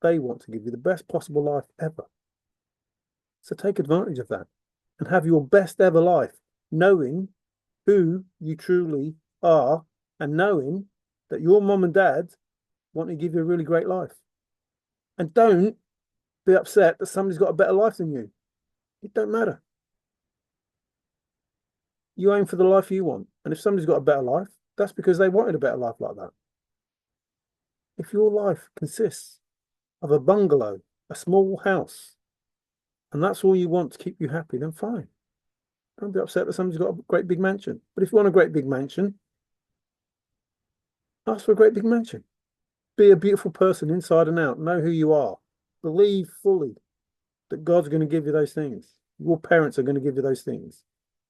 they want to give you the best possible life ever. So take advantage of that and have your best ever life, knowing who you truly are and knowing that your mom and dad want to give you a really great life. And don't be upset that somebody's got a better life than you. It don't matter. You aim for the life you want. And if somebody's got a better life, that's because they wanted a better life like that. If your life consists of a bungalow, a small house, and that's all you want to keep you happy, then fine. Don't be upset that somebody's got a great big mansion. But if you want a great big mansion, ask for a great big mansion. Be a beautiful person inside and out. Know who you are. Believe fully that God's going to give you those things. Your parents are going to give you those things.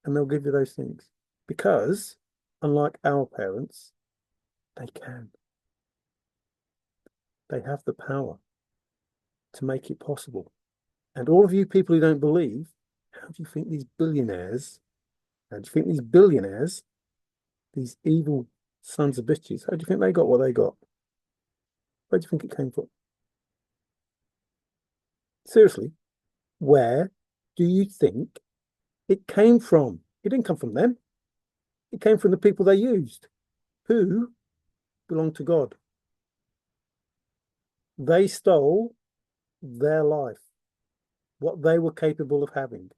And they'll give you those things. Because, unlike our parents, they can. They have the power to make it possible. And all of you people who don't believe, how do you think these billionaires, these evil sons of bitches, how do you think they got what they got? Where do you think it came from? Seriously, where do you think it came from? It didn't come from them. It came from the people they used, who belonged to God. They stole their life, what they were capable of having,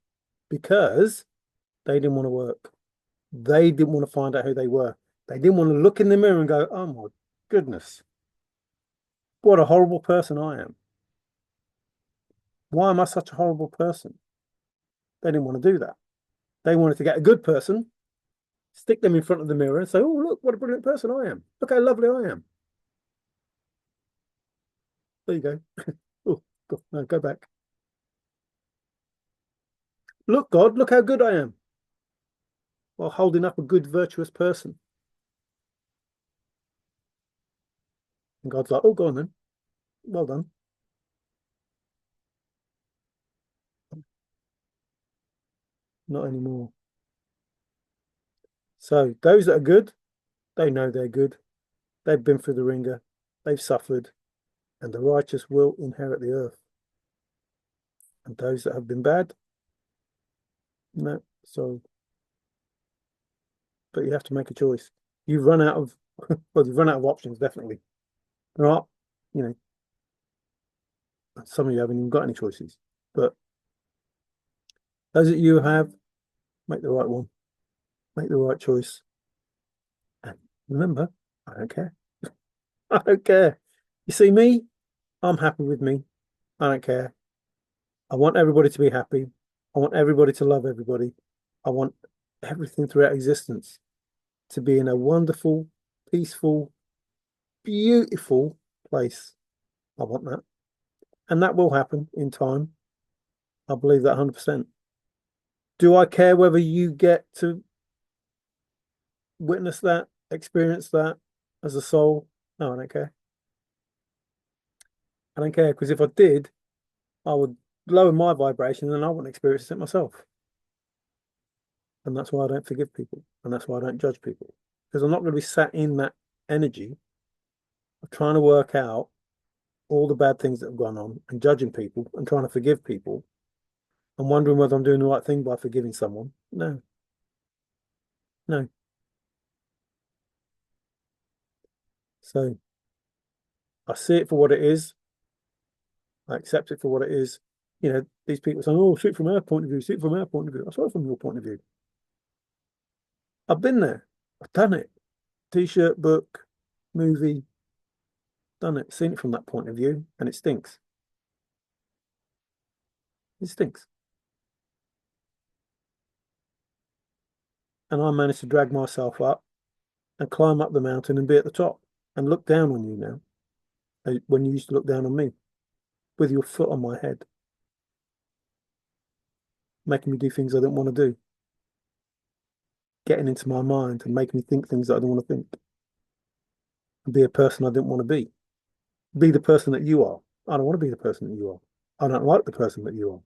because they didn't want to work. They didn't want to find out who they were. They didn't want to look in the mirror and go, oh my goodness, what a horrible person I am. Why am I such a horrible person? They didn't want to do that. They wanted to get a good person, stick them in front of the mirror and say, oh, look, what a brilliant person I am. Look how lovely I am. There you go. Oh, no, go back. Look, God, look how good I am. While holding up a good, virtuous person. And God's like, oh, go on then. Well done. Not anymore. So those that are good, they know they're good. They've been through the ringer. They've suffered. And the righteous will inherit the earth. And those that have been bad, no, so. But you have to make a choice. You've run out of, well, you've run out of options, definitely. There are, you know, Some of you haven't even got any choices. But those that you have, make the right one. Make the right choice. And remember, I don't care. I don't care. You see me? I'm happy with me. I don't care. I want everybody to be happy. I want everybody to love everybody. I want everything throughout existence to be in a wonderful, peaceful, beautiful place. I want that. And that will happen in time. I believe that 100%. Do I care whether you get to witness that, experience that as a soul? No, I don't care. I don't care, because if I did, I would lower my vibration and I wouldn't experience it myself. And that's why I don't forgive people. And that's why I don't judge people. Because I'm not going to be sat in that energy of trying to work out all the bad things that have gone on and judging people and trying to forgive people and wondering whether I'm doing the right thing by forgiving someone. No, no. So I see it for what it is. I accept it for what it is. You know, these people saying, oh, see it from our point of view, see it from our point of view. I saw it from your point of view. I've been there. I've done it. T-shirt, book, movie, done it, seen it from that point of view, and it stinks. It stinks. And I managed to drag myself up and climb up the mountain and be at the top and look down on you now, when you used to look down on me with your foot on my head, making me do things I didn't want to do, getting into my mind and making me think things that I don't want to think, and be a person I didn't want to be the person that you are. I don't want to be the person that you are. I don't like the person that you are.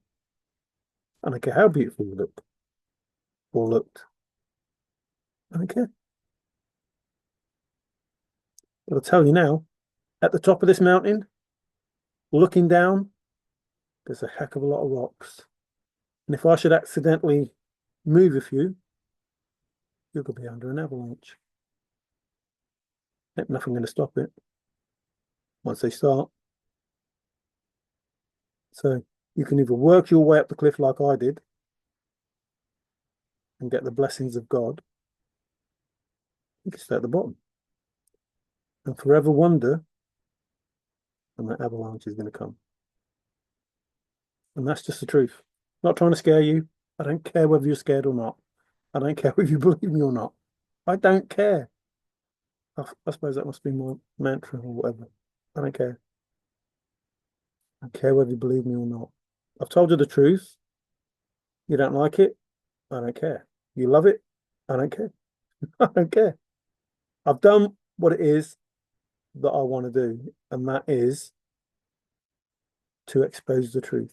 I don't care how beautiful you look or looked. I don't care. But I'll tell you now, at the top of this mountain, looking down, there's a heck of a lot of rocks. And if I should accidentally move a few, you're going to be under an avalanche. Ain't nothing going to stop it once they start. So you can either work your way up the cliff like I did and get the blessings of God. You can stay at the bottom and forever wonder when that avalanche is going to come. And that's just the truth. Not trying to scare you. I don't care whether you're scared or not. I don't care whether you believe me or not. I don't care. I suppose that must be my mantra or whatever. I don't care. I don't care whether you believe me or not. I've told you the truth. You don't like it. I don't care. You love it. I don't care. I don't care. I've done what it is that I want to do, and that is to expose the truth.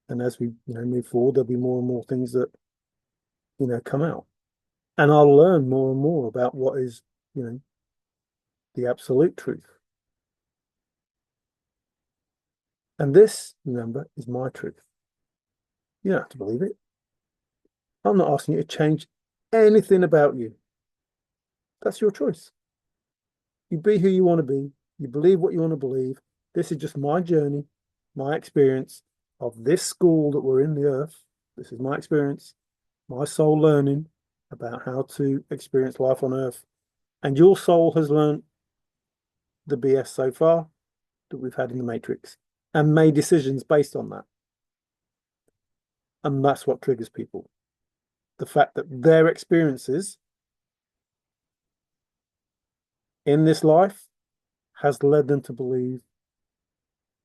And as we, move forward, there'll be more and more things that, come out. And I'll learn more and more about what is, the absolute truth. And this, remember, is my truth. You don't have to believe it. I'm not asking you to change anything about you. That's your choice. You be who you want to be. You believe what you want to believe. This is just my journey, my experience of this school that we're in the earth. This is my experience, my soul learning about how to experience life on earth. And your soul has learned the BS so far that we've had in the Matrix and made decisions based on that. And that's what triggers people. The fact that their experiences in this life has led them to believe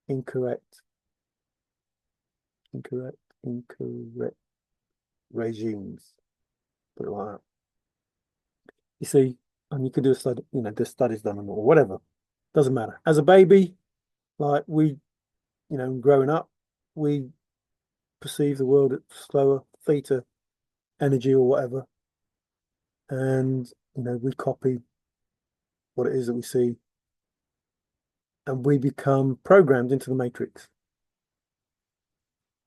incorrect regimes. Put it like that. You see, and you could do a study, there's studies done on it or whatever. Doesn't matter. As a baby, like we, growing up, we perceive the world at slower theta energy or whatever. And, we copy what it is that we see. And we become programmed into the matrix.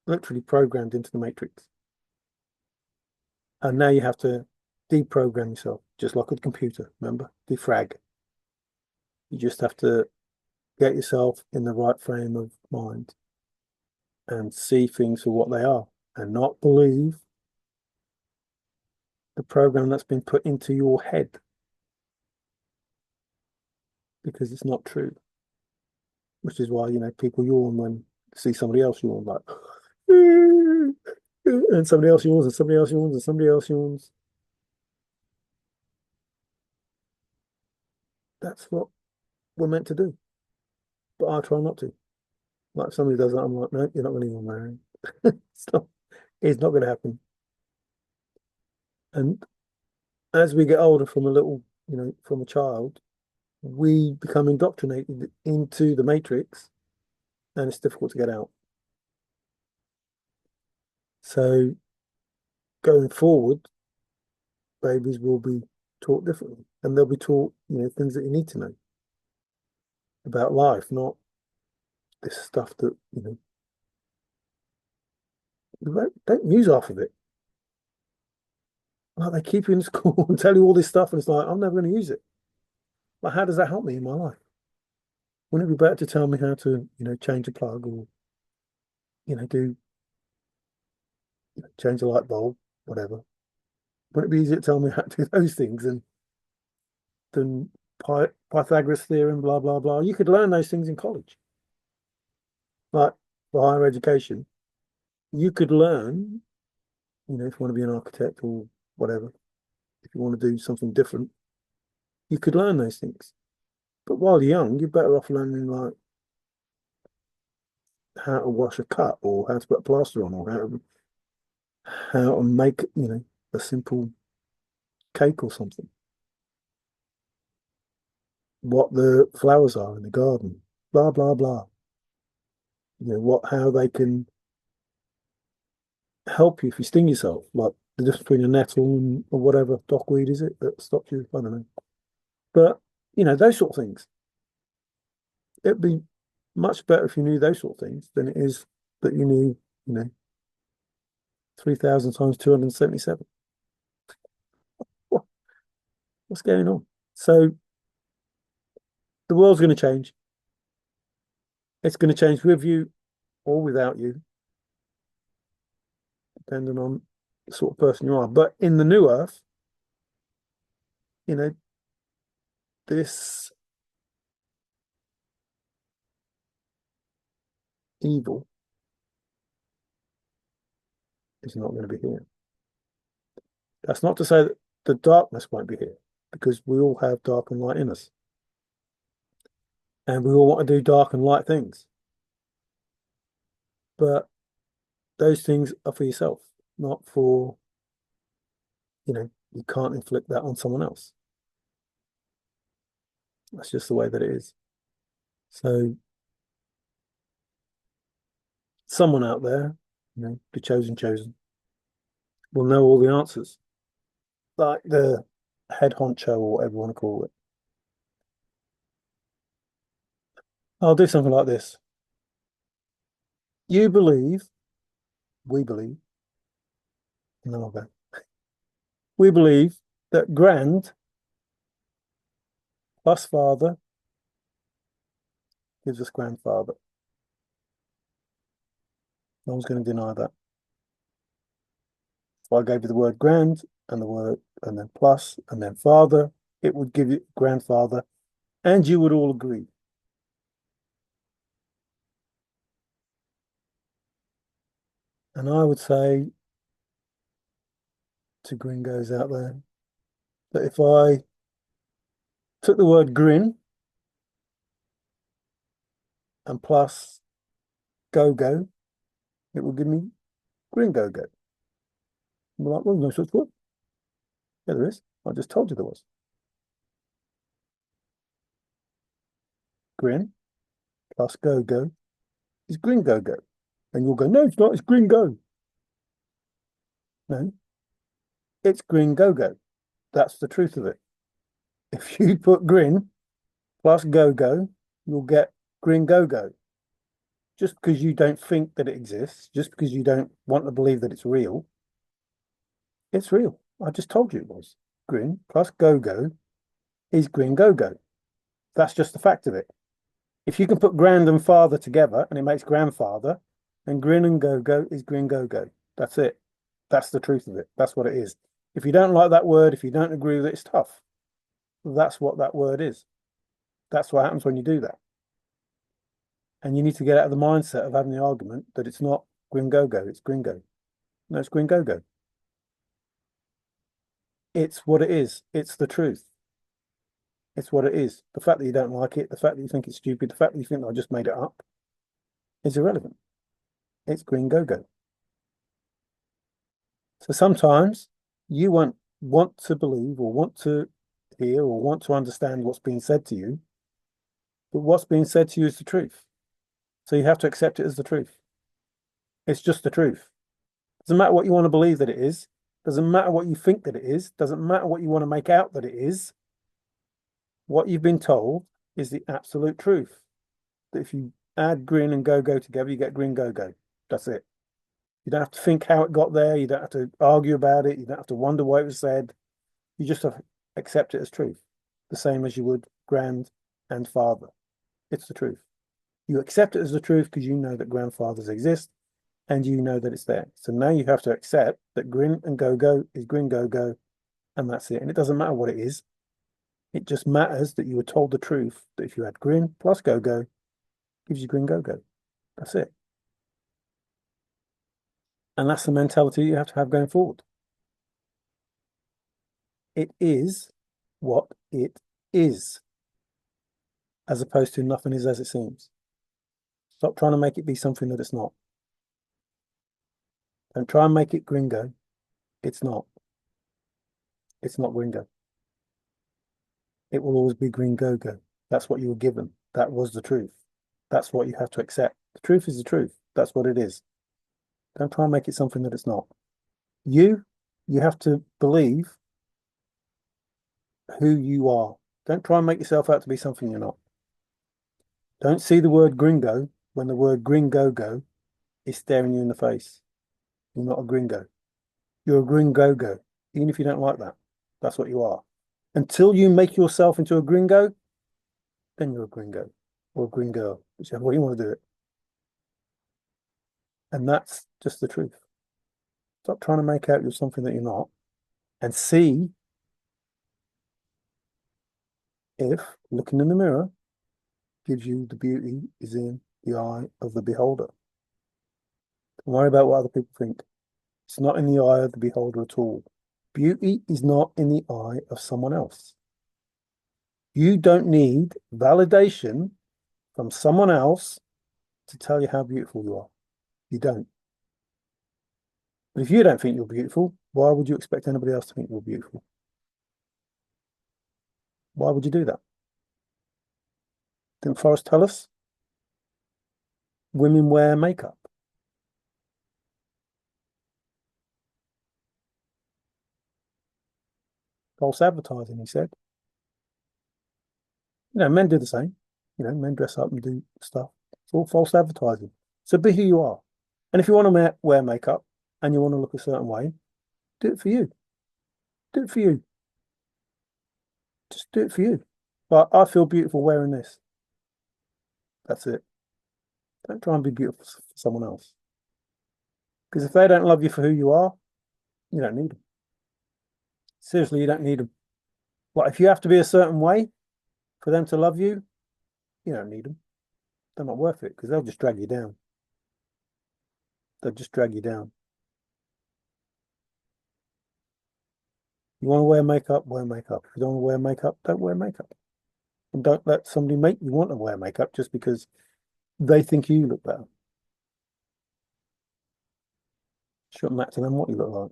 Literally programmed into the matrix. And now you have to deprogram yourself, just like a computer, remember? Defrag. You just have to get yourself in the right frame of mind and see things for what they are and not believe the program that's been put into your head, because it's not true. Which is why, people yawn when see somebody else yawn, like, and somebody else yawns, and somebody else yawns, and somebody else yawns. That's what we're meant to do. But I try not to. Like, if somebody does that, I'm like, no, you're not going to yawn, Marion. It's not going to happen. And as we get older, from a little, from a child, we become indoctrinated into the matrix, and it's difficult to get out. So going forward, babies will be taught differently, and they'll be taught, things that you need to know about life, not this stuff that, don't use half of it. Like, they keep you in school and tell you all this stuff, and it's like, I'm never going to use it. Like, how does that help me in my life? Wouldn't it be better to tell me how to, change a plug, or, do change a light bulb, whatever? Wouldn't it be easier to tell me how to do those things than Pythagoras theorem, blah, blah, blah? You could learn those things in college. Like, for higher education, you could learn, if you want to be an architect or whatever, if you want to do something different, you could learn those things. But while you're young, you're better off learning, like, how to wash a cut, or how to put a plaster on, or how to make, a simple cake or something. What the flowers are in the garden, blah, blah, blah. How they can help you if you sting yourself, like the difference between a nettle and or whatever dockweed is it that stops you. I don't know, but those sort of things. It'd be much better if you knew those sort of things than it is that you knew, 3,000 times 277. What's going on? So the world's going to change. It's going to change with you or without you, depending on the sort of person you are. But in the new earth, this evil is not going to be here. That's not to say that the darkness won't be here, because we all have dark and light in us. And we all want to do dark and light things. But those things are for yourself, not for, you can't inflict that on someone else. That's just the way that it is. So someone out there, the chosen, will know all the answers. Like the head honcho, or whatever you want to call it. I'll do something like this. You believe, we believe, no, okay. We believe that grand plus father gives us grandfather. No one's going to deny that. If I gave you the word grand and the word and then plus and then father, it would give you grandfather, and you would all agree. And I would say to gringos out there that if I took the word grin and plus go, it would give me gringo go. I'm like, well, no such word. Yeah, there is. I just told you there was. Grin plus go is gringo go. And you'll go, no, it's not, it's gringo. No, it's gringo go. That's the truth of it. If you put grin plus go, you'll get gringo. Just because you don't think that it exists, just because you don't want to believe that it's real, it's real. I just told you it was. Grin plus go is gringo. That's just the fact of it. If you can put grand and father together and it makes grandfather, then grin and go-go is grin go-go. That's it. That's the truth of it. That's what it is. If you don't like that word, if you don't agree with it, it's tough. That's what that word is. That's what happens when you do that. And you need to get out of the mindset of having the argument that it's not grin go-go, it's gringo. No, it's grin go-go. It's what it is. It's the truth. It's what it is. The fact that you don't like it, the fact that you think it's stupid, the fact that you think I just made it up is irrelevant. It's grin go-go. So sometimes you won't want to believe or want to hear or want to understand what's being said to you, but what's being said to you is the truth. So you have to accept it as the truth. It's just the truth. Doesn't matter what you want to believe that it is. Doesn't matter what you think that it is. Doesn't matter what you want to make out that it is. What you've been told is the absolute truth. That if you add grin and go-go together, you get grin go-go. That's it. You don't have to think how it got there. You don't have to argue about it. You don't have to wonder why it was said. You just have to accept it as truth, the same as you would grand and father. It's the truth. You accept it as the truth because you know that grandfathers exist and you know that it's there. So now you have to accept that grin and go-go is grin go-go, and that's it. And it doesn't matter what it is. It just matters that you were told the truth, that if you had grin plus go-go, gives you grin go-go. That's it. And that's the mentality you have to have going forward. It is what it is, as opposed to nothing is as it seems. Stop trying to make it be something that it's not. Don't try and make it gringo. It's not. It's not gringo. It will always be gringo-go. That's what you were given. That was the truth. That's what you have to accept. The truth is the truth. That's what it is. Don't try and make it something that it's not. You have to believe who you are. Don't try and make yourself out to be something you're not. Don't see the word gringo when the word gringo-go is staring you in the face. You're not a gringo. You're a gringo-go, even if you don't like that. That's what you are. Until you make yourself into a gringo, then you're a gringo or a gringo, whichever way you want to do it. And that's just the truth. Stop trying to make out you're something that you're not, and see if looking in the mirror gives you the beauty is in the eye of the beholder. Don't worry about what other people think. It's not in the eye of the beholder at all. Beauty is not in the eye of someone else. You don't need validation from someone else to tell you how beautiful you are. You don't. But if you don't think you're beautiful, why would you expect anybody else to think you're beautiful? Why would you do that? Didn't Forrest tell us? Women wear makeup. False advertising, he said. Men do the same. Men dress up and do stuff. It's all false advertising. So be who you are. And if you want to wear makeup and you want to look a certain way, do it for you. Do it for you. Just do it for you. But I feel beautiful wearing this. That's it. Don't try and be beautiful for someone else. Because if they don't love you for who you are, you don't need them. Seriously, you don't need them. Like, if you have to be a certain way for them to love you, you don't need them. They're not worth it because they'll just drag you down. They'll just drag you down. You want to wear makeup, wear makeup. If you don't want to wear makeup, don't wear makeup. And don't let somebody make you want to wear makeup just because they think you look better. Shouldn't matter to them what you look like.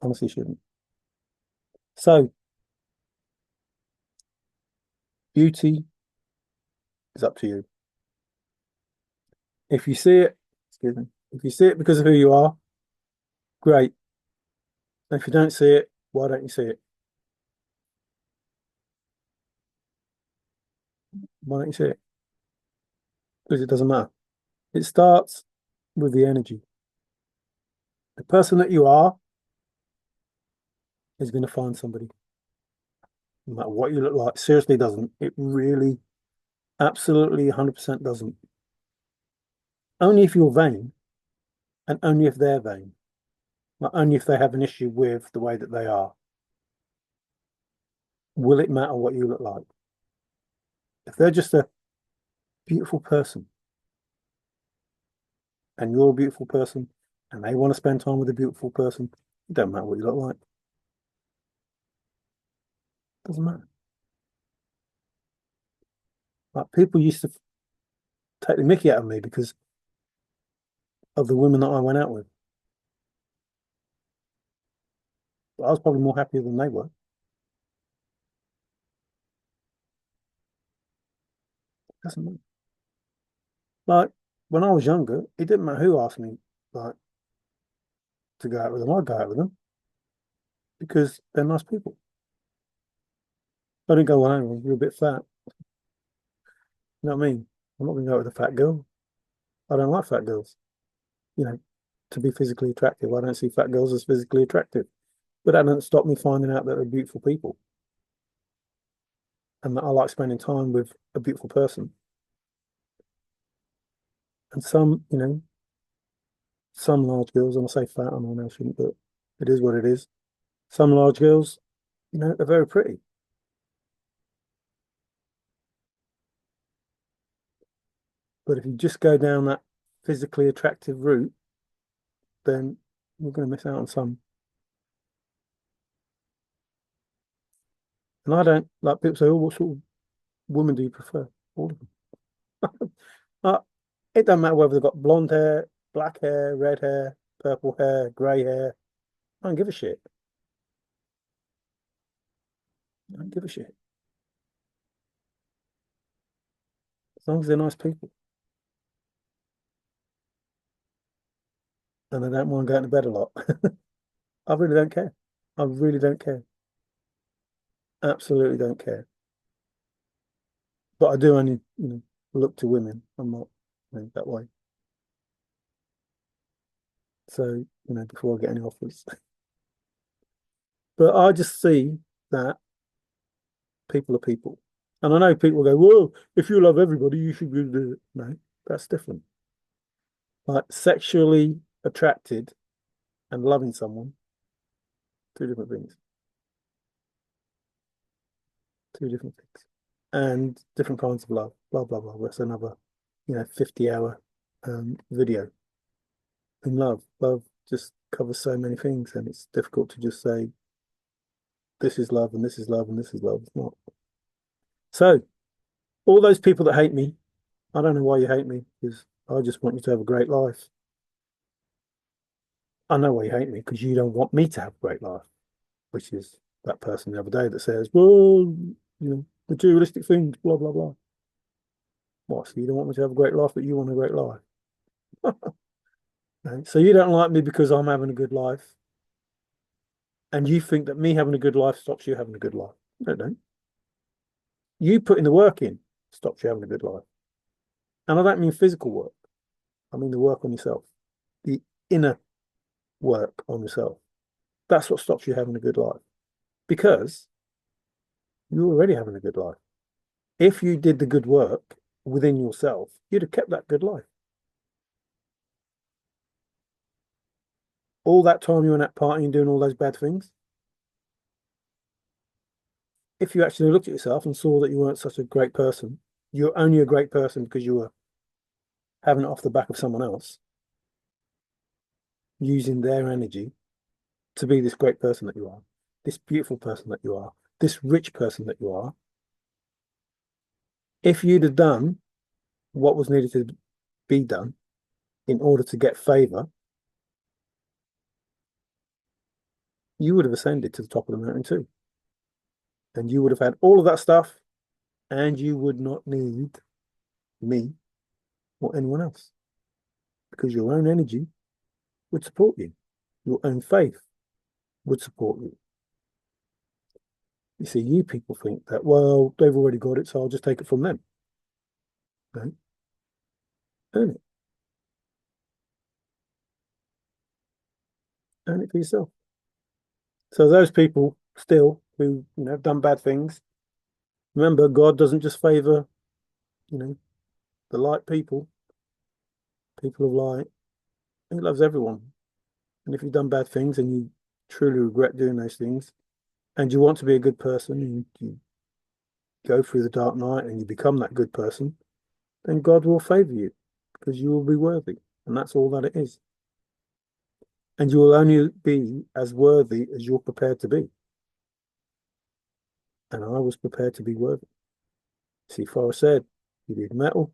Honestly, shouldn't. So, beauty is up to you. If you see it, excuse me, if you see it because of who you are, great. And if you don't see it, why don't you see it? Why don't you see it? Because it doesn't matter. It starts with the energy. The person that you are is going to find somebody. no matter what you look like. Seriously doesn't. It really, absolutely 100% doesn't. Only if you're vain and only if they're vain. Like only if they have an issue with the way that they are. Will it matter what you look like? If they're just a beautiful person and you're a beautiful person and they want to spend time with a beautiful person, it don't matter what you look like. It doesn't matter. Like people used to take the mickey out of me because of the women that I went out with. But I was probably more happier than they were. It doesn't matter. Like when I was younger, it didn't matter who asked me like to go out with them. I'd go out with them because they're nice people. I didn't go, well, hang on, you're a bit fat. You know what I mean? I'm not going to go out with a fat girl. I don't like fat girls. You know, to be physically attractive. I don't see fat girls as physically attractive. But that doesn't stop me finding out that they're beautiful people and that I like spending time with a beautiful person. And some, some large girls, and I say fat, I know I shouldn't, but it is what it is. Some large girls, they're very pretty. But if you just go down that physically attractive route, then you're going to miss out on some. And I don't like people say, oh, what sort of woman do you prefer? All of them. uh, it doesn't matter whether they've got blonde hair, black hair, red hair, purple hair, grey hair. I don't give a shit. I don't give a shit. As long as they're nice people and they don't mind going to bed a lot. I really don't care. I really don't care. Absolutely don't care. But I do only, look to women. I'm not, that way. So, before I get any offers. But I just see that people are people. And I know people go, well, if you love everybody, you should do it. No, that's different. Like sexually attracted and loving someone, two different things. Two different things. And different kinds of love, blah, blah, blah. That's another, 50-hour video. In love, love just covers so many things, and it's difficult to just say, this is love, and this is love, and this is love. It's not. So, all those people that hate me, I don't know why you hate me, because I just want you to have a great life. I know why you hate me, because you don't want me to have a great life, which is that person the other day that says, well, materialistic things, blah, blah, blah. What? So you don't want me to have a great life, but you want a great life. No. So you don't like me because I'm having a good life, and you think that me having a good life stops you having a good life. No, don't. You putting the work in stops you having a good life. And I don't mean physical work. I mean the work on yourself, the inner work on yourself. That's what stops you having a good life because you're already having a good life. If you did the good work within yourself, you'd have kept that good life. All that time you were at partying doing all those bad things, if you actually looked at yourself and saw that you weren't such a great person, you're only a great person because you were having it off the back of someone else, using their energy to be this great person that you are, this beautiful person that you are, this rich person that you are. If you'd have done what was needed to be done in order to get favor, you would have ascended to the top of the mountain too. And you would have had all of that stuff, and you would not need me or anyone else because your own energy would support you. Your own faith would support you. You see, you people think that, well, they've already got it, so I'll just take it from them. No, earn it. Earn it for yourself. So those people still who, have done bad things. Remember, God doesn't just favor, you know, the light people of light. He loves everyone. And if you've done bad things and you truly regret doing those things, and you want to be a good person, and you go through the dark night and you become that good person, then God will favor you because you will be worthy. And that's all that it is. And you will only be as worthy as you're prepared to be. And I was prepared to be worthy. See, Forrest said, you need mettle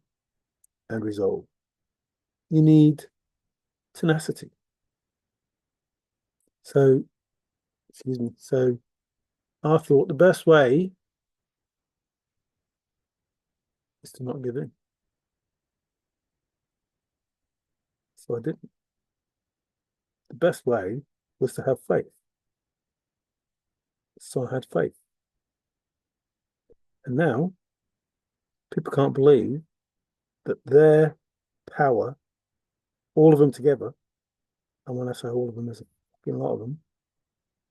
and resolve. You need tenacity. So, excuse me. So I thought the best way is to not give in. So I didn't. The best way was to have faith. So I had faith. And now people can't believe that their power, all of them together, and when I say all of them, there's a fucking lot of them,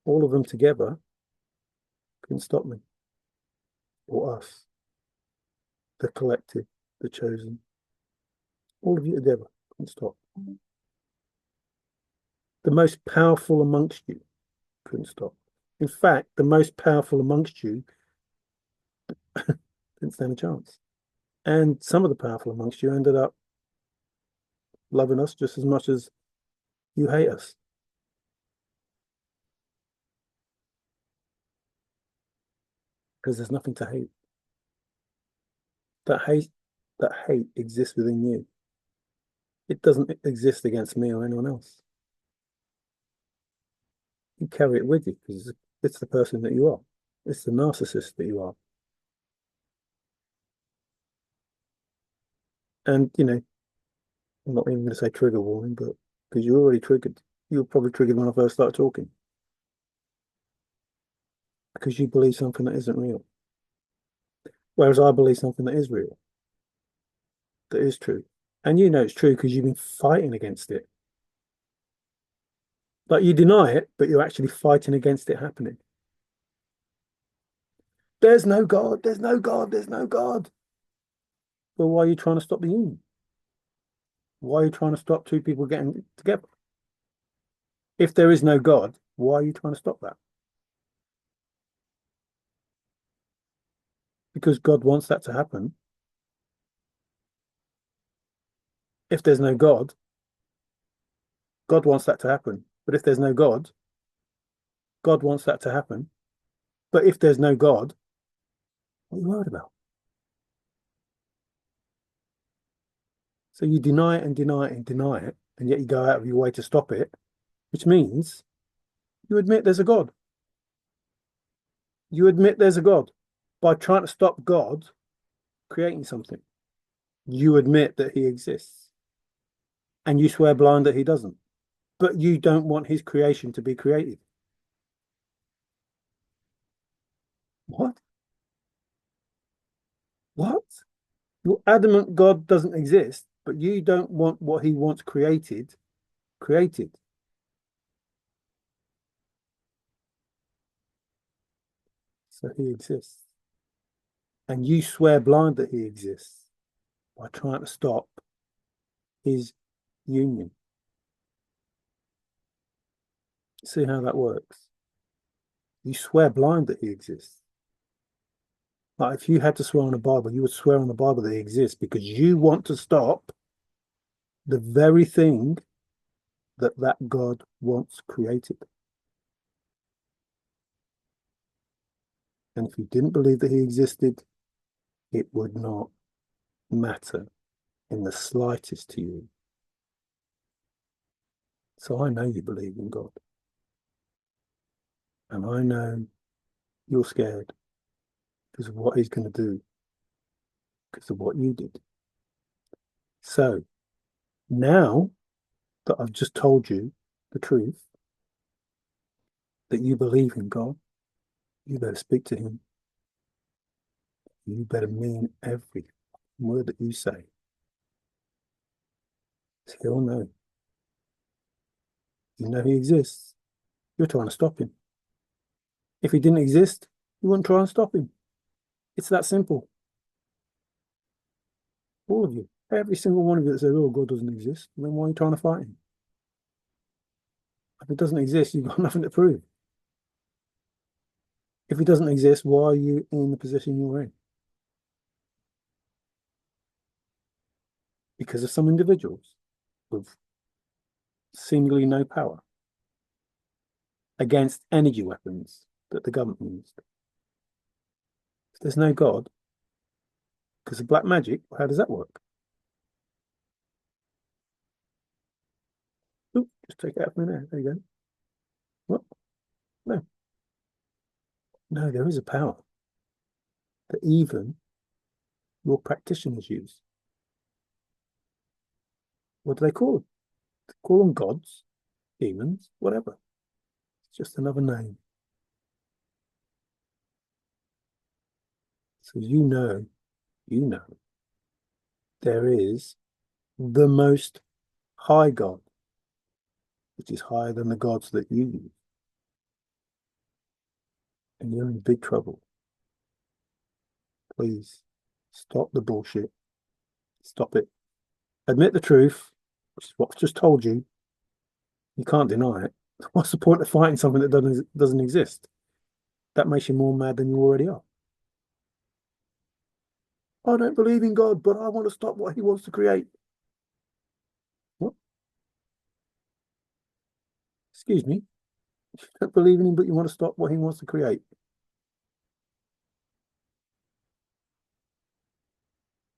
all of them together couldn't stop me or us, the collective, the chosen. All of you together couldn't stop. The most powerful amongst you couldn't stop. In fact, the most powerful amongst you didn't stand a chance. And some of the powerful amongst you ended up loving us just as much as you hate us. Because there's nothing to hate. That hate, that hate exists within you. It doesn't exist against me or anyone else. You carry it with you because it's the person that you are. It's the narcissist that you are. And, I'm not even going to say trigger warning, but because you're already triggered. You were probably triggered when I first started talking. Because you believe something that isn't real. Whereas I believe something that is real, that is true. And you know it's true because you've been fighting against it. Like you deny it, but you're actually fighting against it happening. There's no God, there's no God, there's no God. Well, why are you trying to stop the union? Why are you trying to stop two people getting together? If there is no God, why are you trying to stop that? Because God wants that to happen. If there's no God, God wants that to happen. But if there's no God, God wants that to happen. But if there's no God, what are you worried about? So you deny it and deny it and deny it, and yet you go out of your way to stop it, which means you admit there's a God. You admit there's a God by trying to stop God creating something. You admit that he exists and you swear blind that he doesn't, but you don't want his creation to be created. What? What? You're adamant God doesn't exist, but you don't want what he wants created created. So he exists. And you swear blind that he exists by trying to stop his union. See how that works? You swear blind that he exists. Like if you had to swear on the Bible, you would swear on the Bible that he exists because you want to stop the very thing that God wants created. And if you didn't believe that he existed, it would not matter in the slightest to you. So I know you believe in God. And I know you're scared because of what he's going to do, because of what you did. So now that I've just told you the truth, that you believe in God, you better speak to him. You better mean every word that you say. He'll know. You know he exists. You're trying to stop him. If he didn't exist, you wouldn't try and stop him. It's that simple. All of you. Every single one of you that says, oh, God doesn't exist, then why are you trying to fight him? If it doesn't exist, you've got nothing to prove. If it doesn't exist, why are you in the position you're in? Because of some individuals with seemingly no power against energy weapons that the government used. If there's no God, because of black magic, how does that work? Oop, just take it out from there. There you go. What? No. No, there is a power that even your practitioners use. What do they call them? They call them gods, demons, whatever. It's just another name. So you know, there is the most high God, which is higher than the gods that you use. And you're in big trouble. Please stop the bullshit. Stop it. Admit the truth, which is what I've just told you. You can't deny it. What's the point of fighting something that doesn't exist? That makes you more mad than you already are. I don't believe in God, but I want to stop what he wants to create. What? Excuse me? You don't believe in him, but you want to stop what he wants to create.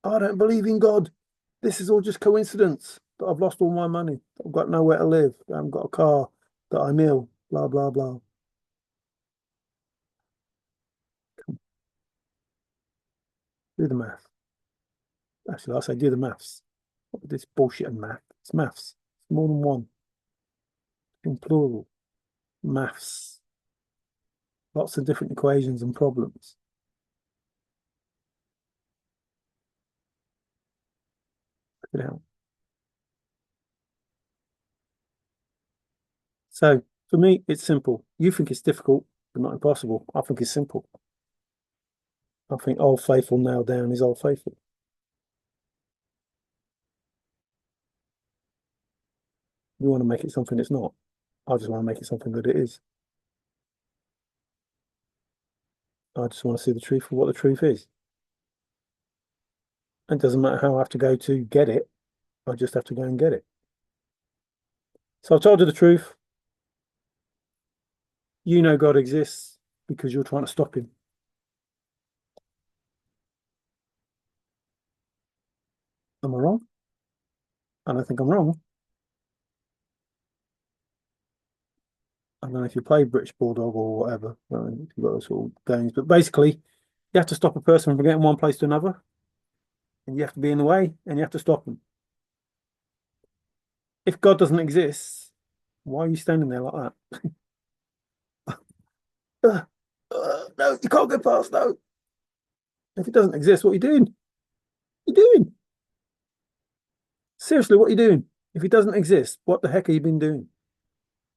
I don't believe in God. This is all just coincidence. That I've lost all my money. I've got nowhere to live. I haven't got a car. That I'm ill. Blah, blah, blah. Do the math. Actually, I'll say do the maths. What with this bullshit and math? It's maths. It's more than one. In plural. Maths. Lots of different equations and problems. Check it out. So for me, it's simple. You think it's difficult, but not impossible. I think it's simple. I think Old Faithful nailed down is Old Faithful. You want to make it something it's not. I just want to make it something that it is. I just want to see the truth for what the truth is. It doesn't matter how I have to go to get it. I just have to go and get it. So I've told you the truth. You know God exists because you're trying to stop him. Am I wrong? I don't think I'm wrong. I don't know if you play British Bulldog or whatever. If you've got those sort of games, but basically, you have to stop a person from getting one place to another, and you have to be in the way, and you have to stop them. If God doesn't exist, why are you standing there like that? No, you can't go past. No. If it doesn't exist, what are you doing? What are you doing? Seriously, what are you doing? If it doesn't exist, what the heck have you been doing?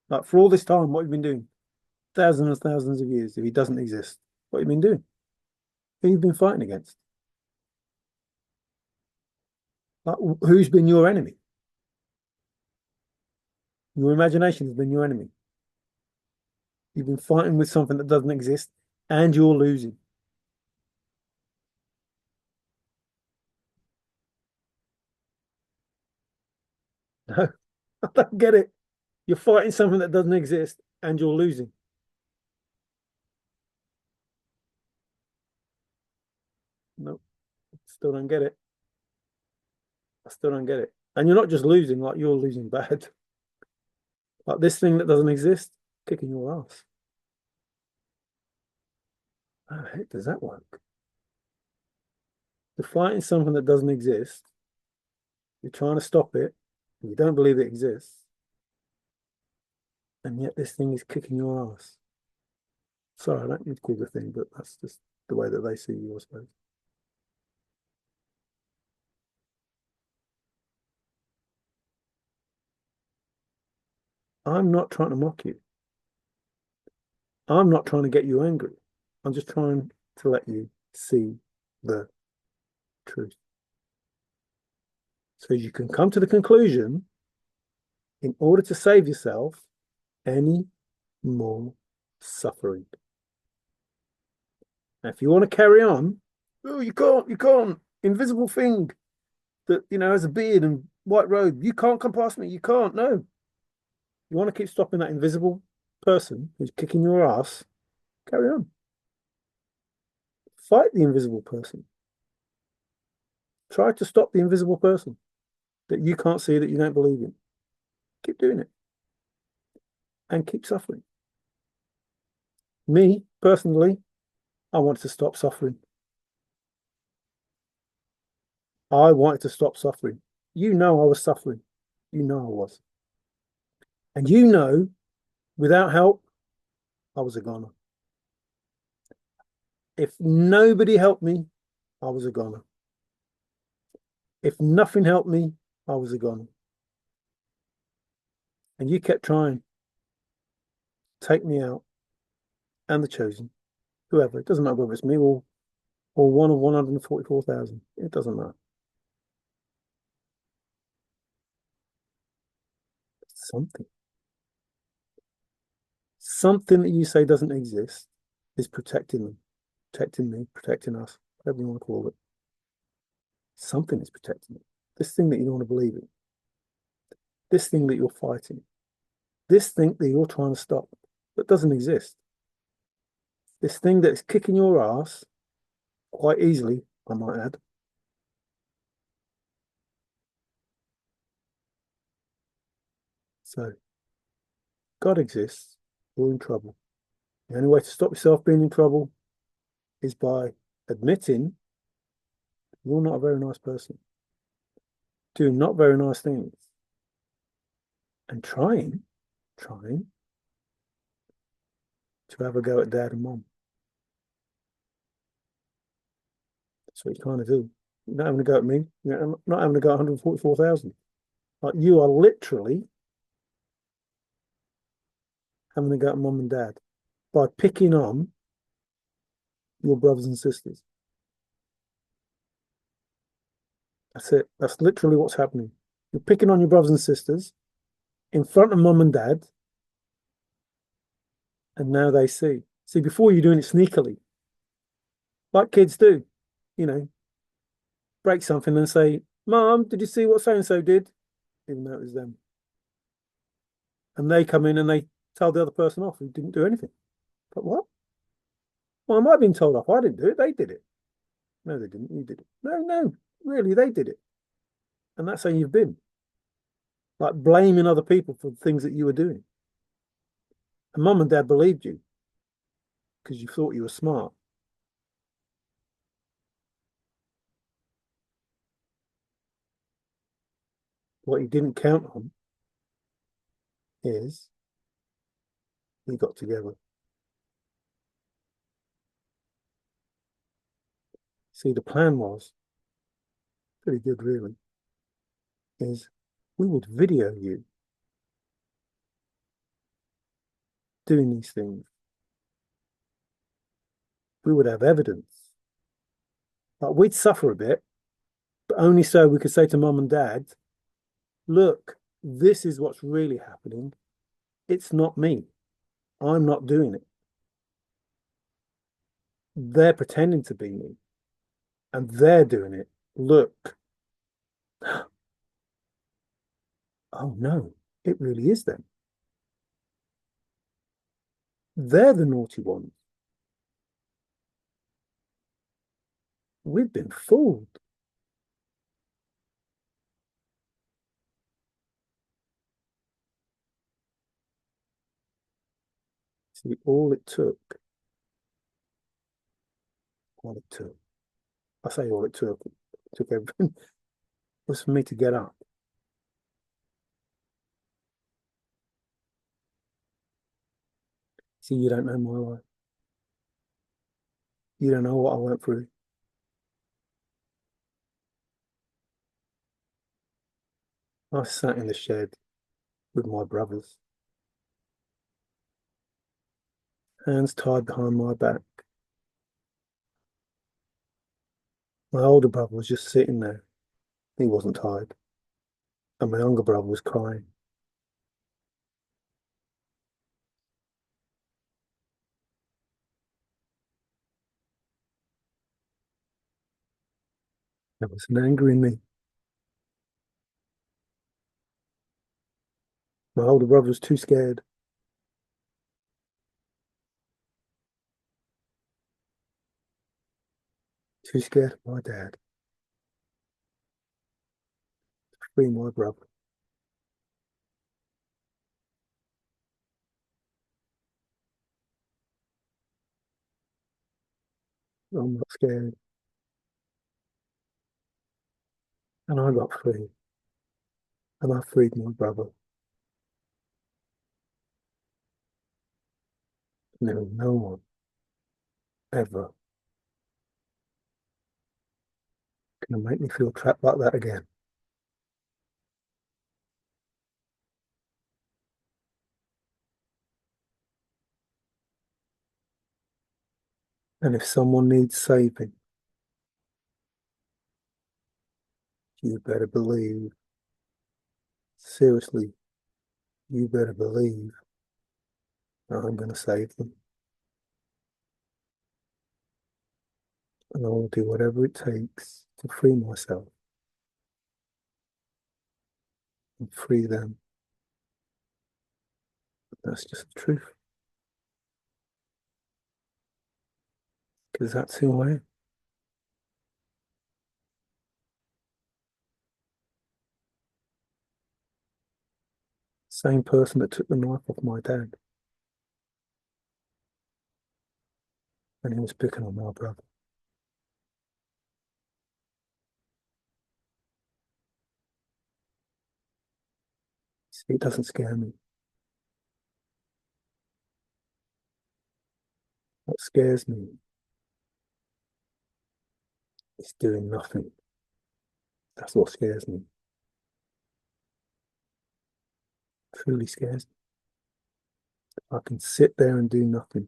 Like for all this time, what have you been doing? Thousands and thousands of years. If he doesn't exist, what have you been doing? Who have you been fighting against? Like, who's been your enemy? Your imagination has been your enemy. You've been fighting with something that doesn't exist, and you're losing. No, I don't get it. You're fighting something that doesn't exist, and you're losing. No, still don't get it. I still don't get it. And you're not just losing, like you're losing bad. Like this thing that doesn't exist, kicking your ass. How the heck does that work? You're fighting something that doesn't exist. You're trying to stop it. You don't believe it exists. And yet this thing is kicking your ass. Sorry, I don't need to call the thing, but that's just the way that they see you, I suppose. I'm not trying to mock you. I'm not trying to get you angry. I'm just trying to let you see the truth. So you can come to the conclusion, in order to save yourself any more suffering. Now, if you want to carry on, oh, you can't. Invisible thing that, has a beard and white robe. You can't come past me. You can't. No. You want to keep stopping that invisible person who's kicking your ass, carry on. Fight the invisible person. Try to stop the invisible person that you can't see, that you don't believe in. Keep doing it. And keep suffering. Me, personally, I wanted to stop suffering. I wanted to stop suffering. I was suffering. I was. And without help, I was a goner. If nobody helped me, I was a goner. If nothing helped me, I was a goner. And you kept trying. Take me out. And the chosen. Whoever. It doesn't matter whether it's me or one of 144,000. It doesn't matter. Something. Something that you say doesn't exist is protecting them, protecting me, protecting us, whatever you want to call it. Something is protecting it. This thing that you don't want to believe in. This thing that you're fighting. This thing that you're trying to stop that doesn't exist. This thing that's kicking your ass quite easily, I might add. So, God exists, you're in trouble. The only way to stop yourself being in trouble is by admitting you're not a very nice person, doing not very nice things, and trying to have a go at dad and mom. That's what you're trying to do. You're not having a go at me. You're not having a go at 144,000. Like, you are literally having a go at mom and dad by picking on your brothers and sisters. That's it. That's literally what's happening. You're picking on your brothers and sisters in front of mom and dad, and now they see. See, before you're doing it sneakily, like kids do, break something and say, Mom, did you see what so-and-so did? Even though it was them. And they come in and they tell the other person off who didn't do anything. But what? Well, I might have been told off. I didn't do it. They did it. No, they didn't. You did it. No, really, they did it. And that's how you've been. Like, blaming other people for things that you were doing. And mom and dad believed you because you thought you were smart. What you didn't count on is we got together. See, the plan was pretty good, really, is we would video you doing these things. We would have evidence. Like, we'd suffer a bit, but only so we could say to mom and dad, look, this is what's really happening. It's not me. I'm not doing it. They're pretending to be me. And they're doing it. Look. Oh no, it really is them. They're the naughty ones. We've been fooled. See, all it took, I say all it took everything, was for me to get up. See, you don't know my life. You don't know what I went through. I sat in the shed with my brothers, hands tied behind my back. My older brother was just sitting there. He wasn't tied. And my younger brother was crying. There was an anger in me. My older brother was too scared. Too scared of my dad to free my brother. I'm not scared. And I got free. And I freed my brother. And there was no one ever going to make me feel trapped like that again. And if someone needs saving, you better believe, seriously, you better believe that I'm going to save them. And I will do whatever it takes to free myself and free them. That's just the truth. Because that's who I am. Same person that took the knife off my dad. And he was picking on my brother. See, it doesn't scare me. What scares me is doing nothing. That's what scares me. Truly scares me. I can sit there and do nothing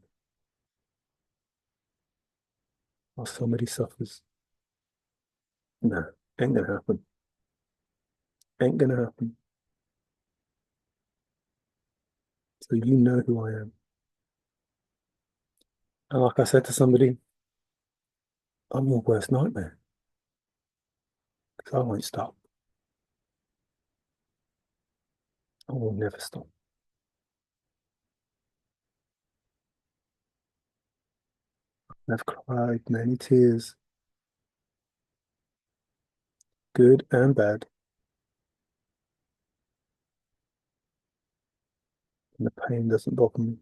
while somebody suffers. No, ain't gonna happen. Ain't gonna happen. So you know who I am. And like I said to somebody, I'm your worst nightmare because I won't stop. I will never stop. I've cried many tears, good and bad, and the pain doesn't bother me.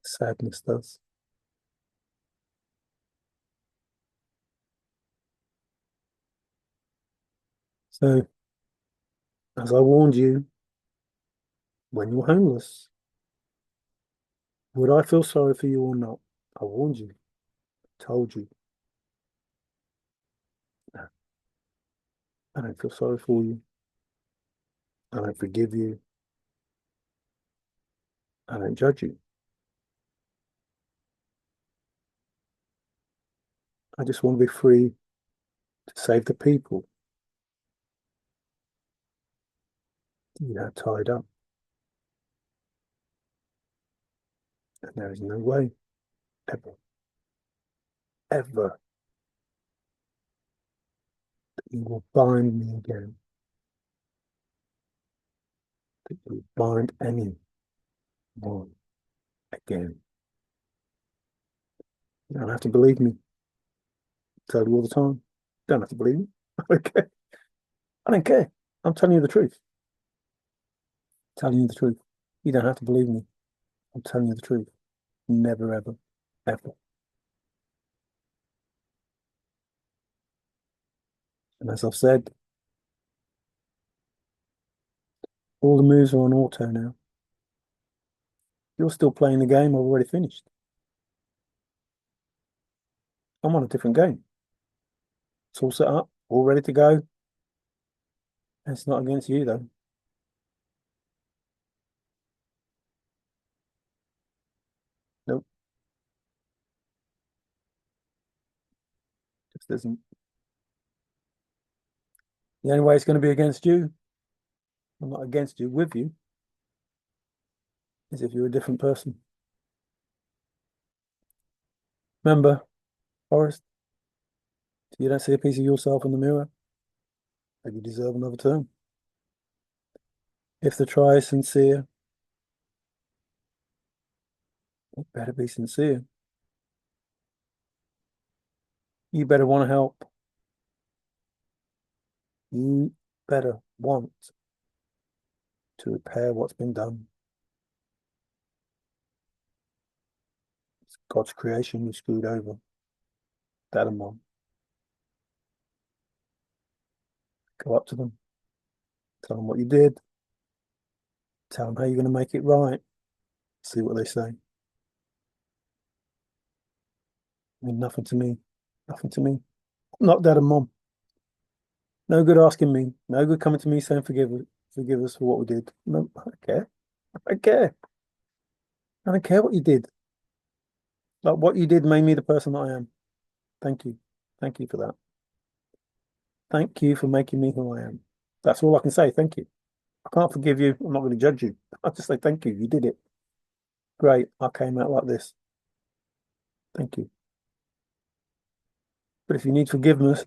Sadness does. So, as I warned you, when you're homeless, would I feel sorry for you or not? I warned you, told you. No, I don't feel sorry for you. I don't forgive you. I don't judge you. I just want to be free to save the people you had tied up. And there is no way, ever, ever, that you will bind me again, that you will bind anyone again. You don't have to believe me. I tell you all the time. You don't have to believe me. I don't care. I don't care. I'm telling you the truth. Telling you the truth. You don't have to believe me. I'm telling you the truth. Never, ever, ever. And as I've said, all the moves are on auto now. You're still playing the game I've already finished. I'm on a different game. It's all set up, all ready to go. It's not against you though. It isn't. The only way it's going to be against you, I'm not against you, with you, is if you're a different person. Remember, Forrest, if you don't see a piece of yourself in the mirror, maybe you deserve another turn. If the try is sincere, it better be sincere. You better want to help. You better want to repair what's been done. It's God's creation you screwed over. Dad and mom. Go up to them. Tell them what you did. Tell them how you're going to make it right. See what they say. I mean, nothing to me. Nothing to me. Not dad and mom. No good asking me. No good coming to me saying forgive us for what we did. No, I don't care. I don't care. I don't care what you did. Like what you did made me the person that I am. Thank you. Thank you for that. Thank you for making me who I am. That's all I can say. Thank you. I can't forgive you. I'm not going to judge you. I just say thank you. You did it. Great. I came out like this. Thank you. But if you need forgiveness,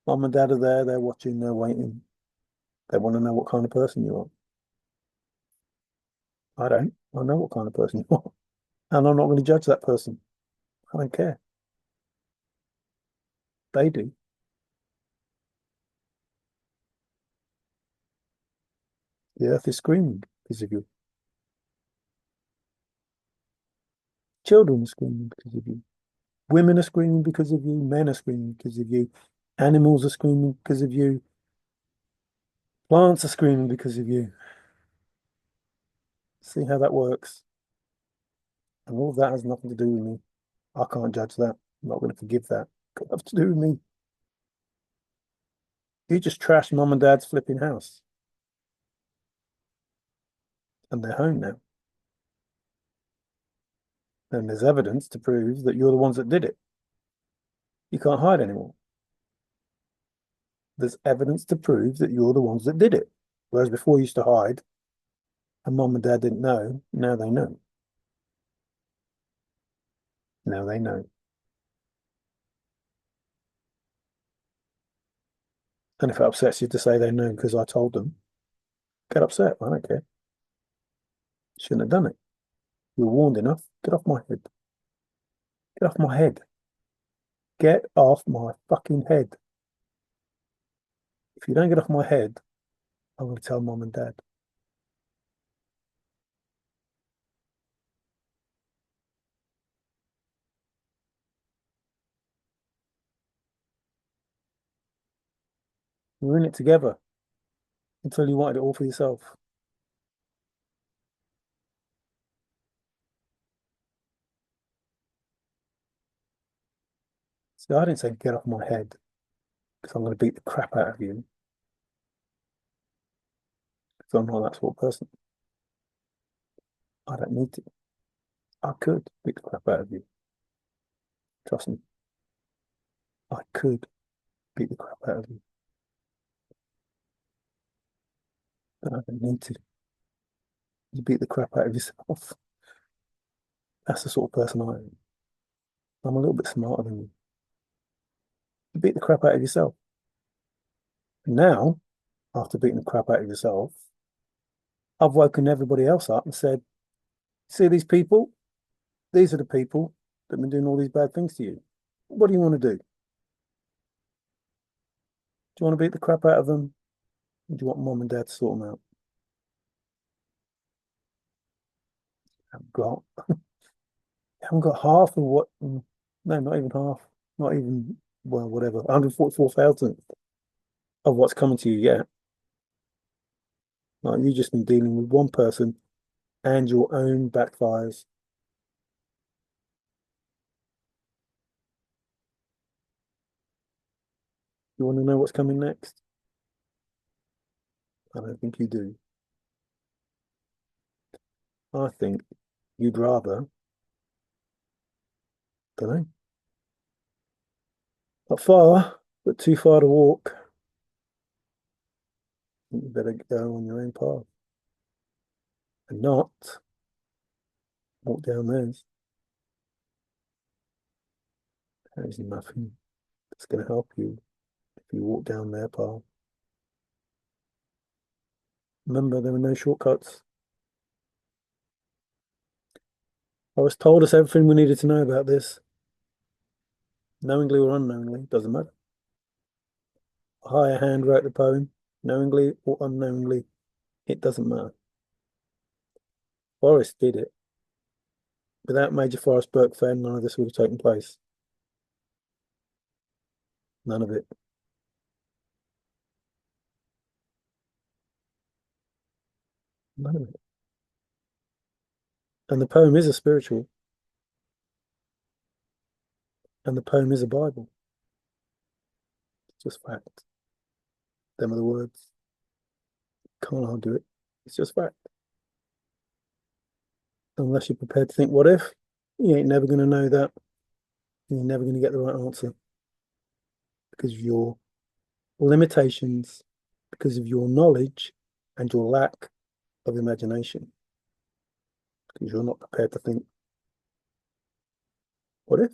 mom and dad are there. They're watching. They're waiting. They want to know what kind of person you are. I don't. I know what kind of person you are. And I'm not going to judge that person. I don't care. They do. The earth is screaming because of you. Children are screaming because of you. Women are screaming because of you. Men are screaming because of you. Animals are screaming because of you. Plants are screaming because of you. See how that works. And all of that has nothing to do with me. I can't judge that. I'm not going to forgive that. Got nothing to do with me. You just trashed mum and dad's flipping house. And they're home now. And there's evidence to prove that you're the ones that did it. You can't hide anymore. There's evidence to prove that you're the ones that did it. Whereas before you used to hide and mum and dad didn't know, now they know. Now they know. And if it upsets you to say they know because I told them, get upset. I don't care. Shouldn't have done it. You were warned enough. Get off my head. Get off my head. Get off my fucking head. If you don't get off my head, I'm going to tell mum and dad. We're in it together until you wanted it all for yourself. See, I didn't say get off my head because I'm going to beat the crap out of you because I'm not that sort of person. I don't need to. I could beat the crap out of you. Trust me. I could beat the crap out of you. But I don't need to. You beat the crap out of yourself. That's the sort of person I am. I'm a little bit smarter than you. You beat the crap out of yourself. Now, after beating the crap out of yourself, I've woken everybody else up and said, see these people? These are the people that have been doing all these bad things to you. What do you want to do? Do you want to beat the crap out of them? Or do you want mom and dad to sort them out? I've got, I haven't got half of what, no, not even half, not even, well, whatever, 144,000 of what's coming to you yet. Like, you've just been dealing with one person and your own backfires. You want to know what's coming next? I don't think you do. I think you'd rather, don't know, Not far, but too far to walk. You better go on your own path and not walk down theirs. There is nothing that's going to help you if you walk down their path. Remember, there are no shortcuts. I was told us everything we needed to know about this, knowingly or unknowingly, doesn't matter. A higher hand wrote the poem, knowingly or unknowingly, it doesn't matter. Forrest did it. Without Major Forrest Burke-Fenn, none of this would have taken place. None of it. None of it. And the poem is a spiritual. And the poem is a Bible. It's just fact. Them are the words. Can't argue it. It's just fact. Unless you're prepared to think, what if? You ain't never going to know that. You're never going to get the right answer. Because of your limitations, because of your knowledge and your lack of imagination. Because you're not prepared to think, what if?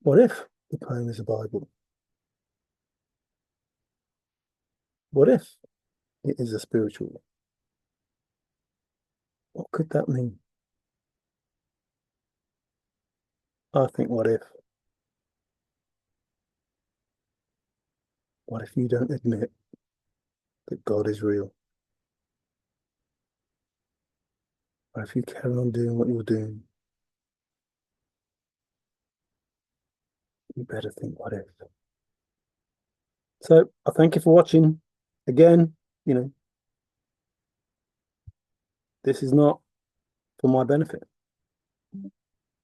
What if the poem is a Bible? What if it is a spiritual? What could that mean? I think, what if? What if you don't admit that God is real? What if you carry on doing what you're doing? You better think, what if? So I thank you for watching. Again, this is not for my benefit.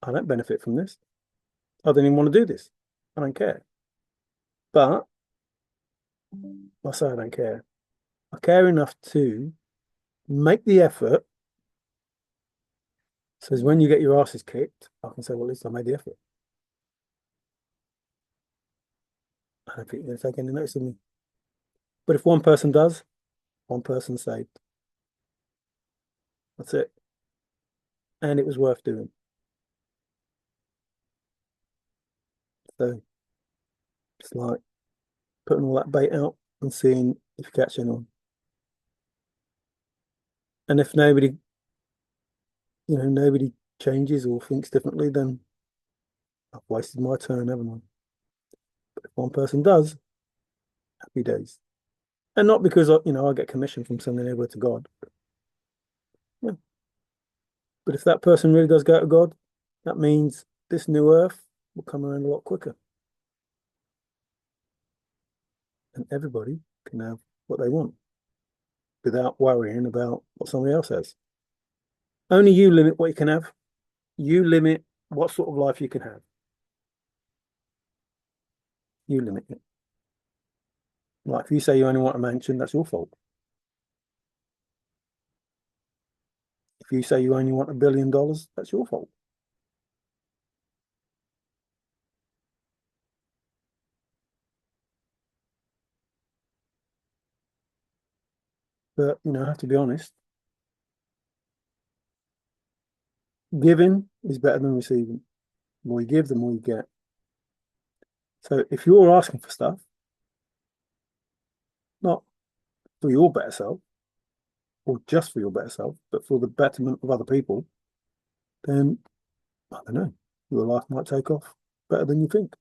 I don't benefit from this. I don't even want to do this. I don't care. But I say I don't care. I care enough to make the effort. So as when you get your asses kicked, I can say, well, at least I made the effort. I don't think you're going to take any notice of me. But if one person does, one person saved. That's it. And it was worth doing. So it's like putting all that bait out and seeing if you catch anyone. And if nobody changes or thinks differently, then I've wasted my turn, haven't I? But if one person does, happy days. And not because I get commission from sending everywhere to God. Yeah. But if that person really does go to God, that means this new earth will come around a lot quicker. And everybody can have what they want without worrying about what somebody else has. Only you limit what you can have. You limit what sort of life you can have. You limit it. Like if you say you only want a mansion, that's your fault. If you say you only want $1 billion, that's your fault. But, I have to be honest. Giving is better than receiving. The more you give, the more you get. So if you're asking for stuff, not for your better self, or just for your better self, but for the betterment of other people, then, I don't know, your life might take off better than you think.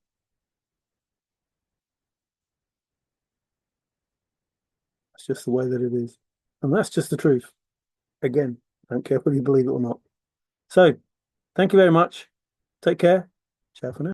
That's just the way that it is. And that's just the truth. Again, I don't care whether you believe it or not. So, thank you very much. Take care. Ciao for now.